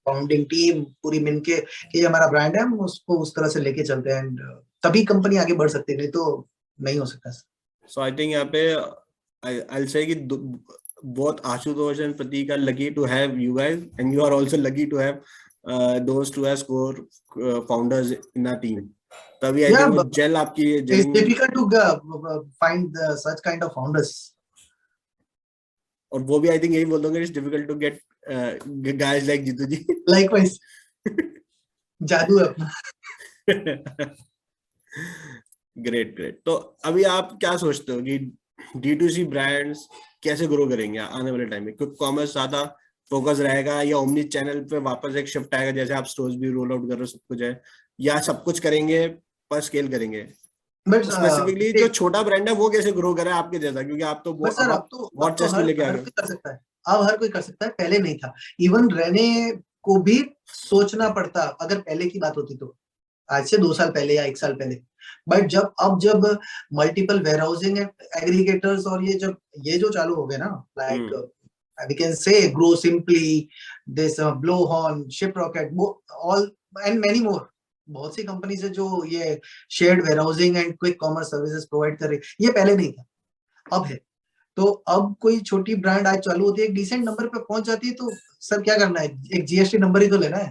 फाउंडिंग टीम पूरी मिलके कि ये हमारा ब्रांड है, हम उसको उस तरह से लेके चलते हैं, एंड तभी कंपनी आगे बढ़ सकती है, नहीं तो नहीं हो सकता। सो आई थिंक यहाँ पे I'll say कि both Ashutosh and Prateek are lucky to have you guys, and you are also lucky to have those two as core founders in our team. तभी I think वो gel आपकी it's difficult to find such kind of founders. और वो भी आई थिंक यही बोल दोगे, it's difficult to get guys like Jitu ji. Likewise, जादू है अपना। Great great. तो अभी आप क्या सोचते हो कि D2C ब्रांड्स कैसे ग्रो करेंगे आने वाले टाइम में? क्विक कॉमर्स ज्यादा फोकस रहेगा या ओमनी चैनल पे वापस एक शिफ्ट आएगा, जैसे आप स्टोर्स भी रोल आउट कर रहे हो, सब कुछ है, या सब कुछ करेंगे पर स्केल करेंगे? बट स्पेसिफिकली जो छोटा ब्रांड है वो कैसे ग्रो करे आपके जैसा, क्योंकि आप तो सर अब वॉट चेस्ट में लेके आ हर गए। कोई कर सकता है, अब हर कोई कर सकता है, पहले नहीं था। इवन रेने को भी सोचना पड़ता अगर पहले की बात होती तो, आज से 2 साल पहले या 1 साल पहले। बट जब मल्टीपल वेयरहाउसिंग एग्रीगेटर्स और ये जो चालू हो गए ना, like we can say Grow Simply, this Blowhorn, Shiprocket, all and many more, बहुत सी कंपनीज है जो ये shared warehousing and quick commerce services provide कर रही है। ये पहले नहीं था, अब है। तो अब कोई छोटी ब्रांड आज चालू होती है, एक डिसेंट नंबर पे पहुंच जाती है, तो सर क्या करना है, एक जीएसटी नंबर ही तो लेना है।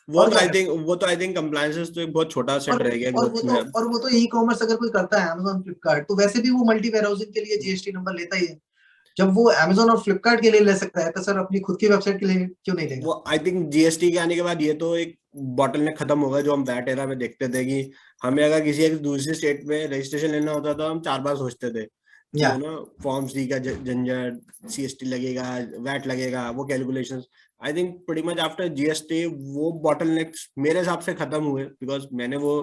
वो तो आई थिंक कंप्लायंसेस तो एक बहुत छोटा सेट रह गया ग्रोथ में। और वो तो ई कॉमर्स अगर कोई करता है, Amazon, फ्लिपकार्ट, तो वैसे भी वो मल्टी वेयरहाउसिंग के लिए जीएसटी नंबर लेता ही है। जब वो Amazon और फ्लिपकार्ट के लिए ले सकता है, तो सर अपनी खुद की वेबसाइट के लिए क्यों नहीं लेगा? वो आई थिंक जीएसटी के आने के बाद ये तो एक बॉटलनेक खत्म होगा, जो हम वैट एरा में देखते थे कि हमें अगर किसी एक दूसरी स्टेट में रजिस्ट्रेशन लेना होता था, हम 4 बार सोचते थे कि फॉर्म सी का झंझट, सीएसटी लगेगा, वैट लगेगा, वो calculations. I think pretty much after GST वो बॉटलनेक्स मेरे हिसाब से खत्म हुए, बिकॉज मैंने वो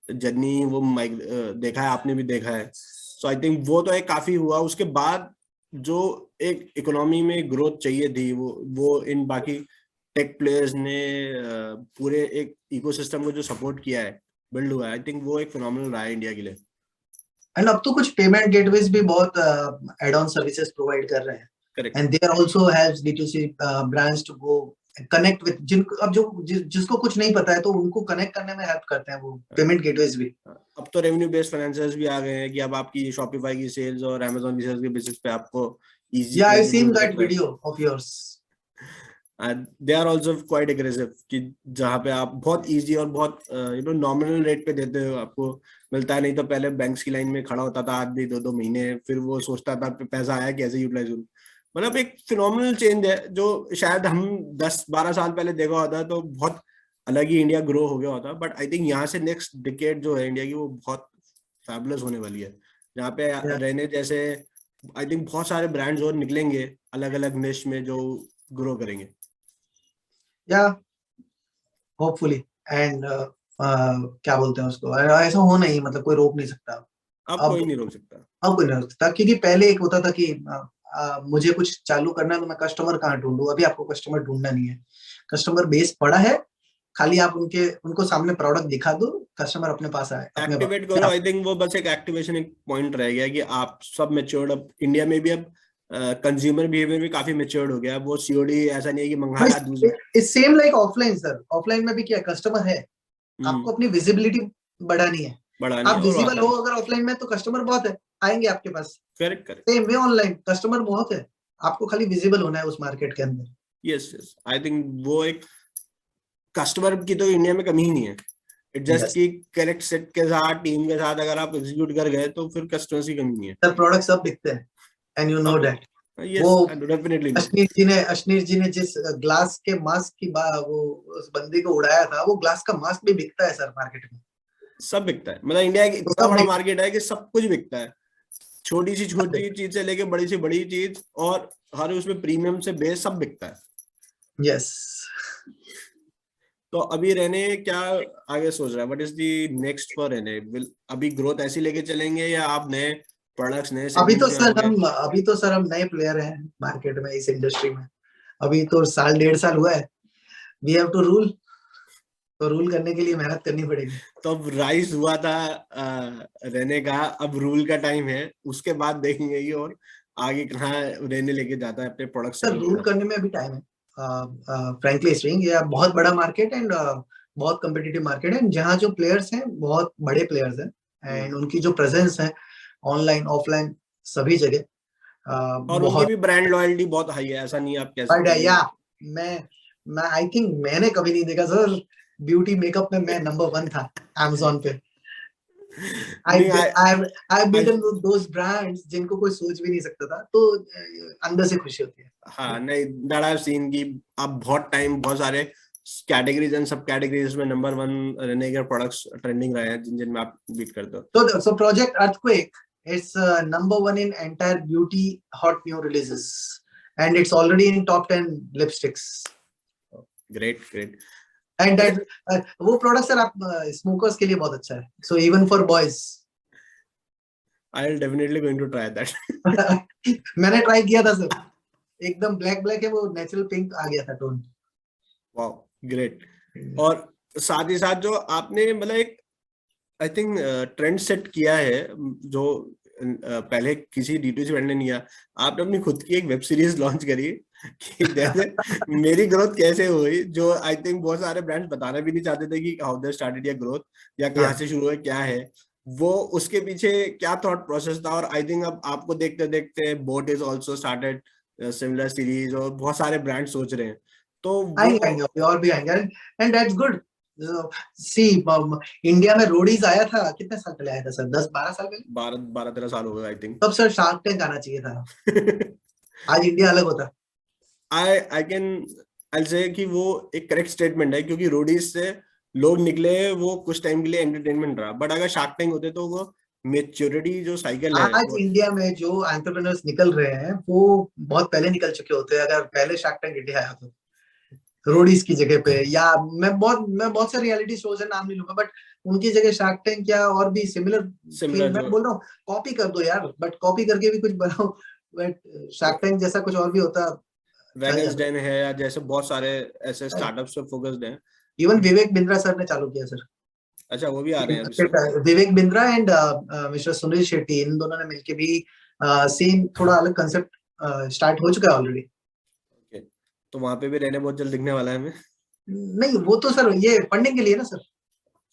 जर्नी वो देखा है, आपने भी देखा है। सो आई थिंक वो तो एक काफी हुआ। उसके बाद जो एक इकोनॉमी में ग्रोथ चाहिए थी, वो इन बाकी टेक प्लेयर्स ने पूरे एक इकोसिस्टम को जो सपोर्ट किया है, बिल्ड हुआ है, आई थिंक वो एक फिनोमिनल रहा है इंडिया के लिए। एंड अब तो कुछ पेमेंट गेटवेज भी बहुत एड ऑन सर्विसेज प्रोवाइड कर रहे हैं, and there also helps D2C brands to go connect with जिनको अब जिसको कुछ नहीं पता है, तो उनको कनेक्ट करने में हेल्प करते हैं वो पेमेंट गेटवेज भी। अब तो रेवेन्यू बेस्ड फाइनेंसर्स भी आ गए हैं कि अब आपकी शॉपिफाई की सेल्स और Amazon की सेल्स के बेसिस पे आपको easy I seen that video of yours. They are also quite aggressive कि जहाँ पे आप बहुत इजी और बहुत नॉमिनल रेट पे देते हो, आपको मिलता है। नहीं तो पहले बैंक्स की लाइन में खड़ा होता था आदमी 2-2 महीने, फिर वो सोचता था पैसा आया कैसे यूटिलाइज हो। मतलब एक फिनोमिनल चेंज है जो शायद हम 10-12 साल पहले देखा होता तो बहुत अलग ही इंडिया ग्रो हो गया होता। बट आई थिंक यहाँ से नेक्स्ट डिकेड जो है इंडिया की, वो बहुत फैबुलस होने वाली है, जहाँ पे रहने जैसे आई थिंक बहुत सारे ब्रांड्स और निकलेंगे अलग अलग निश में जो ग्रो करेंगे। या होपफुली एंड क्या बोलते हैं उसको, ऐसा हो नहीं, मतलब कोई रोक नहीं सकता अब कोई नहीं रोक सकता। अब कोई नहीं रोक सकता, क्योंकि पहले एक होता था कि मुझे कुछ चालू करना है तो मैं कस्टमर कहाँ ढूंढूं। अभी आपको कस्टमर ढूंढना नहीं है, कस्टमर बेस पड़ा है, खाली आप उनको सामने प्रोडक्ट दिखा दो, कस्टमर अपने पास आए, एक्टिवेट करो। आई थिंक वो बस एक एक्टिवेशन एक पॉइंट रह गया कि आप सब मैच्योर्ड। अब इंडिया में भी अब कंज्यूमर बिहेवियर भी काफी मैच्योर्ड हो गया। वो सीओडी ऐसा नहीं है कि मंगाया दूसरा। It's same like offline sir, offline में भी क्या कस्टमर है, आपको अपनी विजिबिलिटी बढ़ानी है, आप विजिबल हो अगर ऑफलाइन में, तो कस्टमर बहुत है, आएंगे आपके पास। Correct. Same way online, customer बहुत है, आपको खाली विजिबल होना है उस मार्केट के अंदर। यस आई थिंक वो एक कस्टमर की तो इंडिया में कमी ही नहीं है। इट जस्ट की करेक्ट सेट के साथ, टीम के साथ अगर आप एग्जीक्यूट कर गए तो फिर कस्टमर्स की कमी नहीं है। सर प्रोडक्ट सब बिकते हैं, एंड यू नो दैट। वो अश्नीर जी ने जिस ग्लास के मास्क की वो उस बंदी को उड़ाया था, वो ग्लास का मास्क भी बिकता है सर मार्केट में। सब बिकता है, मतलब इंडिया की इतना बड़ा मार्केट है कि सब कुछ बिकता है, छोटी सी छोटी चीज से लेके बड़ी से बड़ी चीज, और हर उसमें प्रीमियम से बेस सब बिकता है। यस। तो अभी रहने क्या आगे सोच रहा है? What is the next for रहने? अभी ग्रोथ ऐसी लेके चलेंगे या आप नए प्रोडक्ट्स नए? अभी तो सर हम नए प्लेयर हैं मार्केट में, इस इंडस्ट्री में। अभी तो 1.5 साल हुआ है। वी हैव टू रूल, तो रूल करने के लिए मेहनत करनी पड़ेगी। तो अब राइज हुआ था रहने का, अब रूल का टाइम है, उसके बाद देखेंगे ये और आगे कहाँ रहने लेके जाता है अपने प्रोडक्ट्स। सर रूल करने में अभी टाइम है, फ्रैंकली स्पीकिंग। ये बहुत बड़ा मार्केट एंड बहुत कम्पिटिटिव मार्केट है, जहाँ जो प्लेयर्स हैं बहुत बड़े प्लेयर्स हैं, एंड उनकी जो प्रेजेंस है ऑनलाइन ऑफलाइन सभी जगह, और उनकी भी ब्रांड लॉयल्टी बहुत हाई है, ऐसा नहीं आप कह सकते। या मैं आई थिंक मैंने कभी नहीं देखा सर, ब्यूटी मेकअप में मैं नंबर 1 था Amazon पे। नहीं, I've I beaten those brands जिनको कोई सोच भी नहीं सकता था, तो अंदर से खुशी होती है. हाँ नहीं, दैट आई हैव सीन कि आप बहुत टाइम बहुत सारे कैटेगरीज एंड सब कैटेगरीज में नंबर 1 रहने के प्रोडक्ट्स ट्रेंडिंग रहे हैं जिनमें आप बीट करते हो. So Project Earthquake, it's number 1 in entire beauty hot new releases, and it's already in top 10 lipsticks. Great great. And that वो प्रोडक्ट सर आप स्मोकर्स के लिए बहुत अच्छा है. So even for boys. I'll definitely going to try that. मैंने ट्राई किया था सर, एकदम ब्लैक है, वो नेचुरल पिंक आ गया था टोन. Wow great. और साथ ही साथ जो आपने मतलब एक आई थिंक ट्रेंड सेट किया है जो पहले किसी D2C ब्रांड ने नहीं किया. आपने अपनी खुद की एक वेब सीरीज लॉन्च करी कि जैसे मेरी ग्रोथ कैसे हुई, जो आई थिंक बहुत सारे ब्रांड्स बताना भी नहीं चाहते थे कि how they started your growth या कहाँ से शुरू हुआ, क्या है वो, उसके पीछे क्या थॉट प्रोसेस था. और आई थिंक अब आपको देखते देखते boat is also started similar series और बहुत सारे ब्रांड सोच रहे हैं, तो आएंगे और भी आएंगे, and that's good. See India में रोडीज आया था, कितने साल पहले आया था सर? 10-12 साल पहले, 12-13 साल हो गए आई थिंक. तब सर शार्क टैंक आना चाहिए था. आज इंडिया अलग होता. आई कैन आई से कि वो एक करेक्ट स्टेटमेंट है, क्योंकि रोडीज से लोग निकले, वो कुछ टाइम के लिए एंटरटेनमेंट रहा, बट अगर शार्क टैंक होते तो वो मेच्योरिटी जो साइकिल है आज इंडिया में जो एंटरप्रेन्योर्स निकल रहे हैं वो बहुत पहले निकल चुके होते हैं, अगर पहले शार्क टैंक इंडिया आया तो रोडीज की जगह पे. या मैं बहुत से रियलिटी शोज है, नाम नहीं लूंगा, बट उनकी जगह शार्क टैंक या और भी सिमिलर मैं बोल रहा हूँ कॉपी कर दो यार, बट कॉपी करके भी कुछ बनाओ. बट शार्क टैंक जैसा कुछ और भी होता. वैगन्स डेन है या जैसे बहुत सारे ऐसे स्टार्टअप्स पे फोकस्ड हैं. इवन विवेक बिंद्रा सर ने चालू किया सर. अच्छा, वो भी आ रहे हैं. विवेक बिंद्रा एंड मिस्टर सुनील शेट्टी, इन दोनों ने मिलके भी सेम थोड़ा अलग कंसेप्ट स्टार्ट हो चुका है ऑलरेडी. तो वहां पे भी रहने बहुत जल्द दिखने वाला है हमें. नहीं वो तो सर ये फंडिंग के लिए ना सर,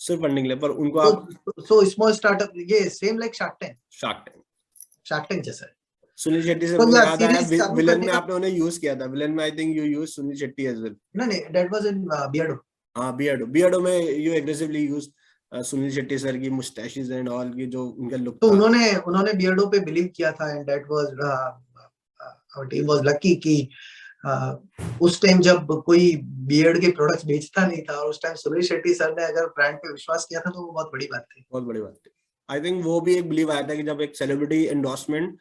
सिर्फ फंडिंग के लिए, पर उनको आप सो स्मॉल स्टार्टअप, ये सेम लाइक शार्क टैंक जैसा है. सुनील शेट्टी से तो मुझे याद आया, सीरीज विलन में आपने उन्हें यूज किया था. विलन में I think you use Sunil Shetty as well. नहीं दैट वाज इन बियर्डो. हाँ, बियर्डो में you aggressively use Sunil Shetty sir की मुस्टैशेस एंड ऑल की जो उनका लुक तो था. उन्होंने बियर्डो पे बिलीव किया था, and that was our team was lucky कि उस टाइम जब कोई बियर्ड के प्रोडक्ट्स बेचता नहीं था, और उस टाइम सुनील शेट्टी सर ने अगर ब्रांड पे विश्वास किया था, तो वो बहुत बड़ी बात थी. बहुत बड़ी बात थी. आई थिंक वो भी एक बिलीव आया था कि जब एक सेलिब्रिटी एंडोर्समेंट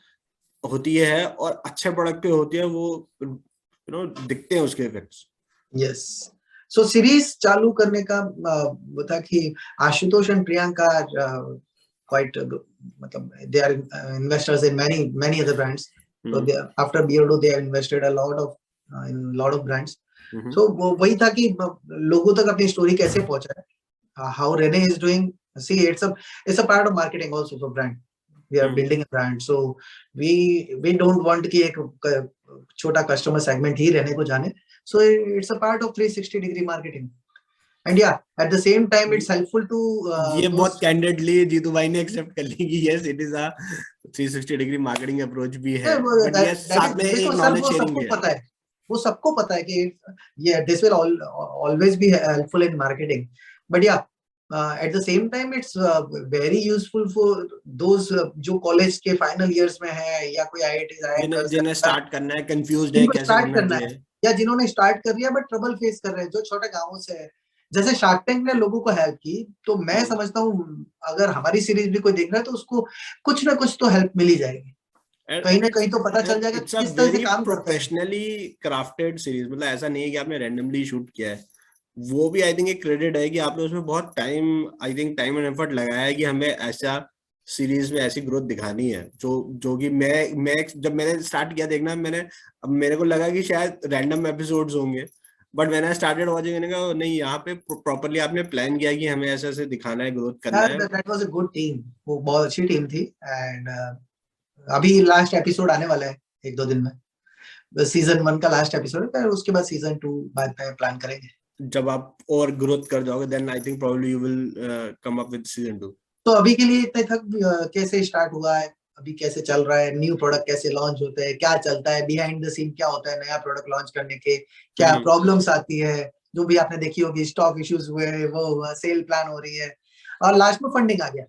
होती है और अच्छे प्रोडक्ट पे होती है, वो दिखते हैं उसके इफेक्ट्स. यस. सो सीरीज चालू करने का वो था कि आशुतोष एंड प्रियंका क्वाइट मतलब they are investors in many other brands. So after Beardo they have invested a lot of in lot of brands. So वही था कि लोगों तक अपनी स्टोरी कैसे पहुंचाए. How Rene is doing, see it's a part of marketing also for brand. We are building a brand, so we don't want कि एक छोटा कस्टमर सेगमेंट ही रहने को जाने. So it's a part of 360-degree marketing. And yeah, at the same time it's helpful to ये बहुत candidly जीतू भाई ने एक्सेप्ट कर ली कि yes it is a 360-degree marketing approach भी है, but yes साथ में एक knowledge sharing भी है. वो सबको पता है कि yeah this will always be helpful in marketing, but yeah at the same time it's very useful for those जो कॉलेज के फाइनल इयर्स में है या कोई IIT जिन्हें स्टार्ट करना है, कंफ्यूज्ड है कैसे करना है, या जिन्होंने स्टार्ट कर लिया बट ट्रबल फेस कर रहे हैं, जो छोटे गांवों से है. जैसे शार्क टैंक ने लोगों को हेल्प की, तो मैं समझता हूँ अगर हमारी सीरीज भी कोई देख रहा है तो उसको कुछ ना कुछ तो हेल्प मिल ही जाएगी, कहीं ना कहीं तो पता चल जाएगा किस तरह से काम प्रोफेशनली क्राफ्टेड सीरीज. मतलब ऐसा नहीं है कि आपने रैंडमली शूट किया है. वो भी आई थिंक एक क्रेडिट है कि आपने उसमें बहुत टाइम एंड एफर्ट लगाया है कि हमें ऐसा सीरीज में ऐसी ग्रोथ दिखानी है, जो कि मैं जब मैंने स्टार्ट किया देखना, मेरे को लगा कि शायद रैंडम एपिसोड्स होंगे, but when I started watching मैंने कहा नहीं, यहाँ पे प्रॉपर्ली आपने प्लान किया कि हमें ऐसे दिखाना है, ग्रोथ करना है. That was a good team, वो बहुत अच्छी टीम थी. एंड अभी लास्ट एपिसोड आने वाला है 1-2 दिन में. सीजन 1 का लास्ट एपिसोड है, उसके बाद सीजन 2 बाद में प्लान करेंगे. जब आप और ग्रोथ कर जाओगे then I think probably you will come up with season 2. तो अभी के लिए इतने तक कैसे स्टार्ट हुआ है, अभी कैसे चल रहा है, न्यू प्रोडक्ट कैसे लॉन्च होते हैं, क्या चलता है बिहाइंड द सीन, क्या होता है नया प्रोडक्ट लॉन्च करने के, क्या प्रॉब्लम्स आती है, जो भी आपने देखी होगी, स्टॉक इश्यूज हुए, वो सेल प्लान हो रही है, और लास्ट में फंडिंग आ गया.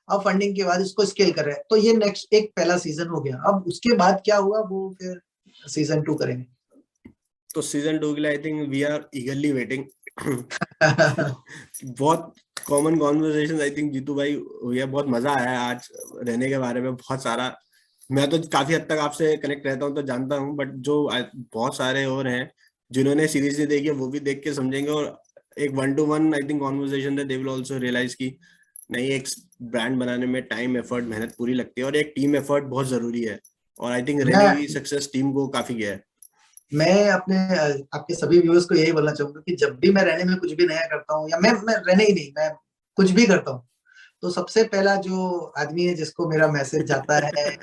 अब फंडिंग के बाद इसको स्केल कर रहे हैं। तो ये नेक्स्ट एक पहला सीजन हो गया। अब उसके बाद क्या हुआ वो फिर सीजन 2 करेंगे। तो सीजन 2 के लिए I think we are eagerly waiting. बहुत common conversation I think Jitu भाई हुई है, बहुत मजा आया आज रहने के बारे में। बहुत सारा मैं तो काफी हद तक आपसे कनेक्ट रहता हूँ तो जानता हूँ, बट जो बहुत सारे और हैं जिन्होंने सीरीज नहीं देखी है वो भी देख के समझेंगे, और एक 1-to-1 I think conversation they will also realise की नहीं, एक ब्रांड बनाने में टाइम एफर्ट मेहनत पूरी लगती है और एक टीम एफर्ट बहुत जरूरी है, और आई थिंक रेने की सक्सेस टीम को काफी गया है। मैं अपने आपके सभी व्यूअर्स को यही बोलना चाहूंगा कि जब भी मैं रहने में कुछ भी नया करता हूँ, या मैं रहने ही नहीं, मैं कुछ भी करता हूँ, तो सबसे पहला जो आदमी है जिसको मेरा मैसेज जाता है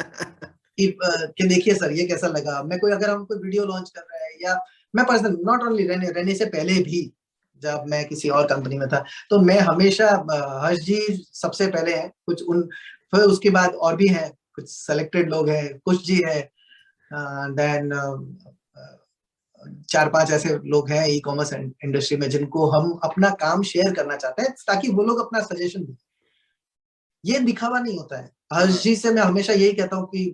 कि देखिए सर ये कैसा लगा। मैं कोई अगर हम कोई वीडियो लॉन्च कर रहे हैं, या मैं पर्सनल नॉट ओनली रहने से पहले भी जब मैं किसी और कंपनी में था, तो मैं हमेशा हर्ष जी सबसे पहले है कुछ उन, फिर उसके बाद और भी हैं कुछ सेलेक्टेड लोग हैं, कुछ जी है, देन 4-5 ऐसे लोग हैं ई कॉमर्स इंडस्ट्री में जिनको हम अपना काम शेयर करना चाहते हैं ताकि वो लोग अपना सजेशन दें। ये दिखावा नहीं होता है। हर्ष जी से मैं हमेशा यही कहता हूँ कि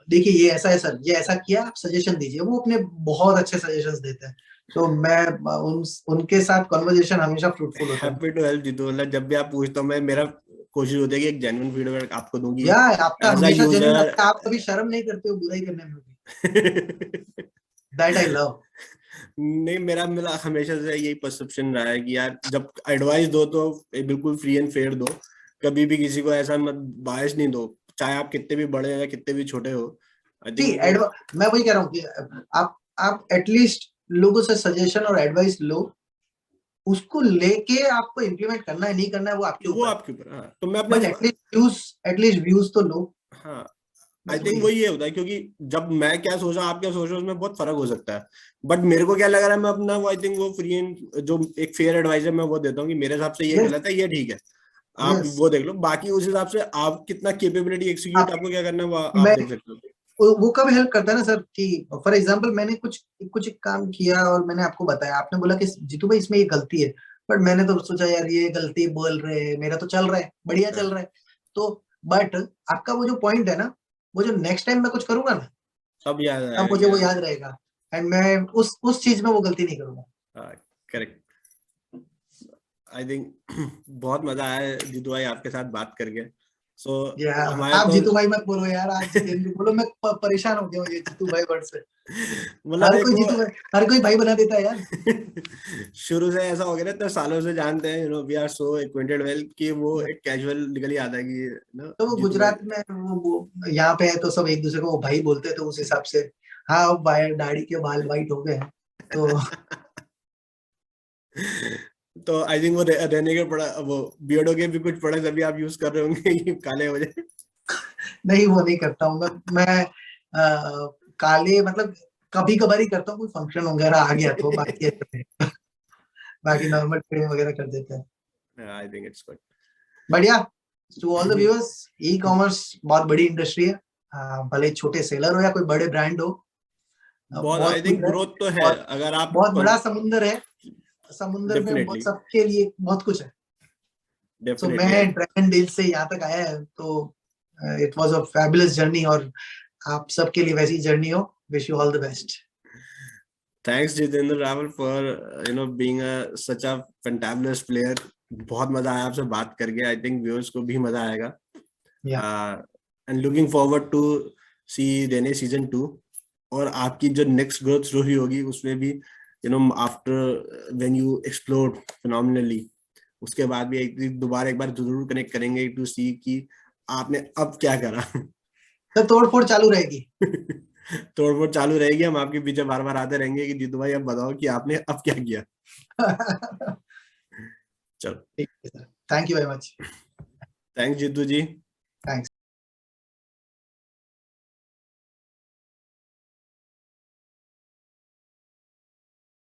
देखिए ये ऐसा है सर, ये ऐसा किया, आप सजेशन दीजिए। वो अपने बहुत अच्छे सजेशंस देते हैं। तो मैं उनके साथ कन्वर्सेशन हमेशा फ्रूटफुल होता है। हैप्पी टू हेल्प जीतू, मतलब जब भी आप पूछता हूँ मैं, मेरा कोशिश होती है कि एक जेन्युइन फीडबैक आपको दूंगी या आपका एज अ हमेशा जेन्युइन यूजर। लगता है। आप कभी शर्म नहीं करते हो बुराई करने में भी। That I love. नहीं, मेरा मेरा हमेशा से यही परसेप्शन रहा है कि यार जब एडवाइस दो तो बिल्कुल फ्री एंड फेयर दो, कभी भी किसी को ऐसा मत बायस नहीं दो, चाहे आप कितने भी बड़े या कितने भी छोटे हो। आई जी थिंक वो मैं वही कह रहा हूँ कि आप एटलीस्ट लोगों से सजेशन और एडवाइस लो, उसको लेके आपको इम्प्लीमेंट करना है नहीं करना है वो आपके वो ऊपर है। आपके ऊपर। हाँ, तो मैं अपने बट एटलीस्ट व्यूज तो लो। हाँ आई बस थिंक वही वो है। ये होता है, क्योंकि जब मैं क्या सोच रहा हूँ आप क्या सोच रहे हो उसमें बहुत फर्क हो सकता है, बट मेरे को क्या लग रहा है मैं अपना वो आई थिंक वो फ्री एंड जो एक फेयर एडवाइस है मैं वो देता हूँ कि मेरे हिसाब से ये यस गलत है, ये ठीक है, आप यस। वो देख लो, बाकी उस हिसाब से आप कितना केपेबिलिटी एक्सिक्यूट आप आपको क्या करना है वो आप मैं देख सकते हो। वो कब हेल्प करता है ना सर कि फॉर एग्जांपल मैंने कुछ एक काम किया और मैंने आपको बताया, आपने बोला कि जीतू भाई इसमें ये गलती है, बट मैंने तो सोचा यार ये गलती बोल रहे हैं, मेरा तो चल रहा है, बढ़िया चल हाँ, रहा है। तो बट आपका वो जो पॉइंट है ना, वो जो नेक्स्ट टाइम मैं कुछ करूंगा ना, सब याद तब आएगा मुझे वो क्या। याद रहेगा। एंड मैं उस चीज में वो गलती नहीं करूंगा। हाँ, करेक्ट। आई थिंक बहुत मजा आया जीतू भाई आपके साथ बात करके। सो यार हमारे आप तो जीतू भाई मत बोलो यार, आप जितेंद्र बोलो। मैं परेशान हो गया हूँ ये जीतू भाई वर्ड से। मतलब एक वो हर कोई भाई बना देता है यार। शुरू से ऐसा हो गया ना, तो सालों से जानते हैं, we are so acquainted well कि वो एक कैजुअल निकल ही आता है कि तो वो जीतू भाई। गुजरात में वो यहाँ पे है तो सब एक दूसरे को वो भाई बोलते हैं, तो उस हिसाब से हाँ अब दाढ़ी के बाल वाइट हो गए हैं तो तो आई थिंक वो रहने के पड़ा वो बियर्डो के भी कुछ प्रोडक्ट्स अभी आप यूज कर रहे होंगे कि काले हो जाए। नहीं वो नहीं करता हूँ मैं काले मतलब कभी कभार ही करता हूँ, कोई फंक्शन वगैरह आ गया तो, बाकी ऐसे नहीं। बाकी नॉर्मल ट्रेडिंग वगैरह कर देते हैं। I think it's good. बढ़िया। To all the viewers, e commerce बहुत बड़ी इंडस्ट्री है। भले छोटे सेलर हो या कोई बड़े ब्रांड हो, बहुत आई बहुत कुछ थिंक है। ग्रोथ तो है बहुत अगर आप बहुत बड़ा समुंदर है। समुंदर में डेफिनेटली बहुत सबके लिए बहुत कुछ है। So definitely. मैं ड्रैगन डील से यहाँ तक आया है तो it was a fabulous journey, और आप सबके लिए वैसी जर्नी हो। Wish you all the best. Thanks Jitendra Rawal for being a such a fantabulous player. बहुत मजा आया आपसे बात करके, आई थिंक व्यूअर्स को भी मजा आएगा। या and looking forward to see रेने सीजन 2, और आपकी जो नेक्स्ट ग्रोथ स्टोरी होगी उसमें भी after when you explore phenomenally, उसके बाद भी दोबारा एक बार जरूर कनेक्ट करेंगे टू सी कि आपने अब क्या करा। तो तोड़ फोड़ चालू रहेगी। तोड़फोड़ चालू रहेगी, हम आपके पीछे बार बार आते रहेंगे कि जीतू भाई अब बताओ कि आपने अब क्या किया। चलो, ठीक है sir, thank you very much. Thanks Jitu ji.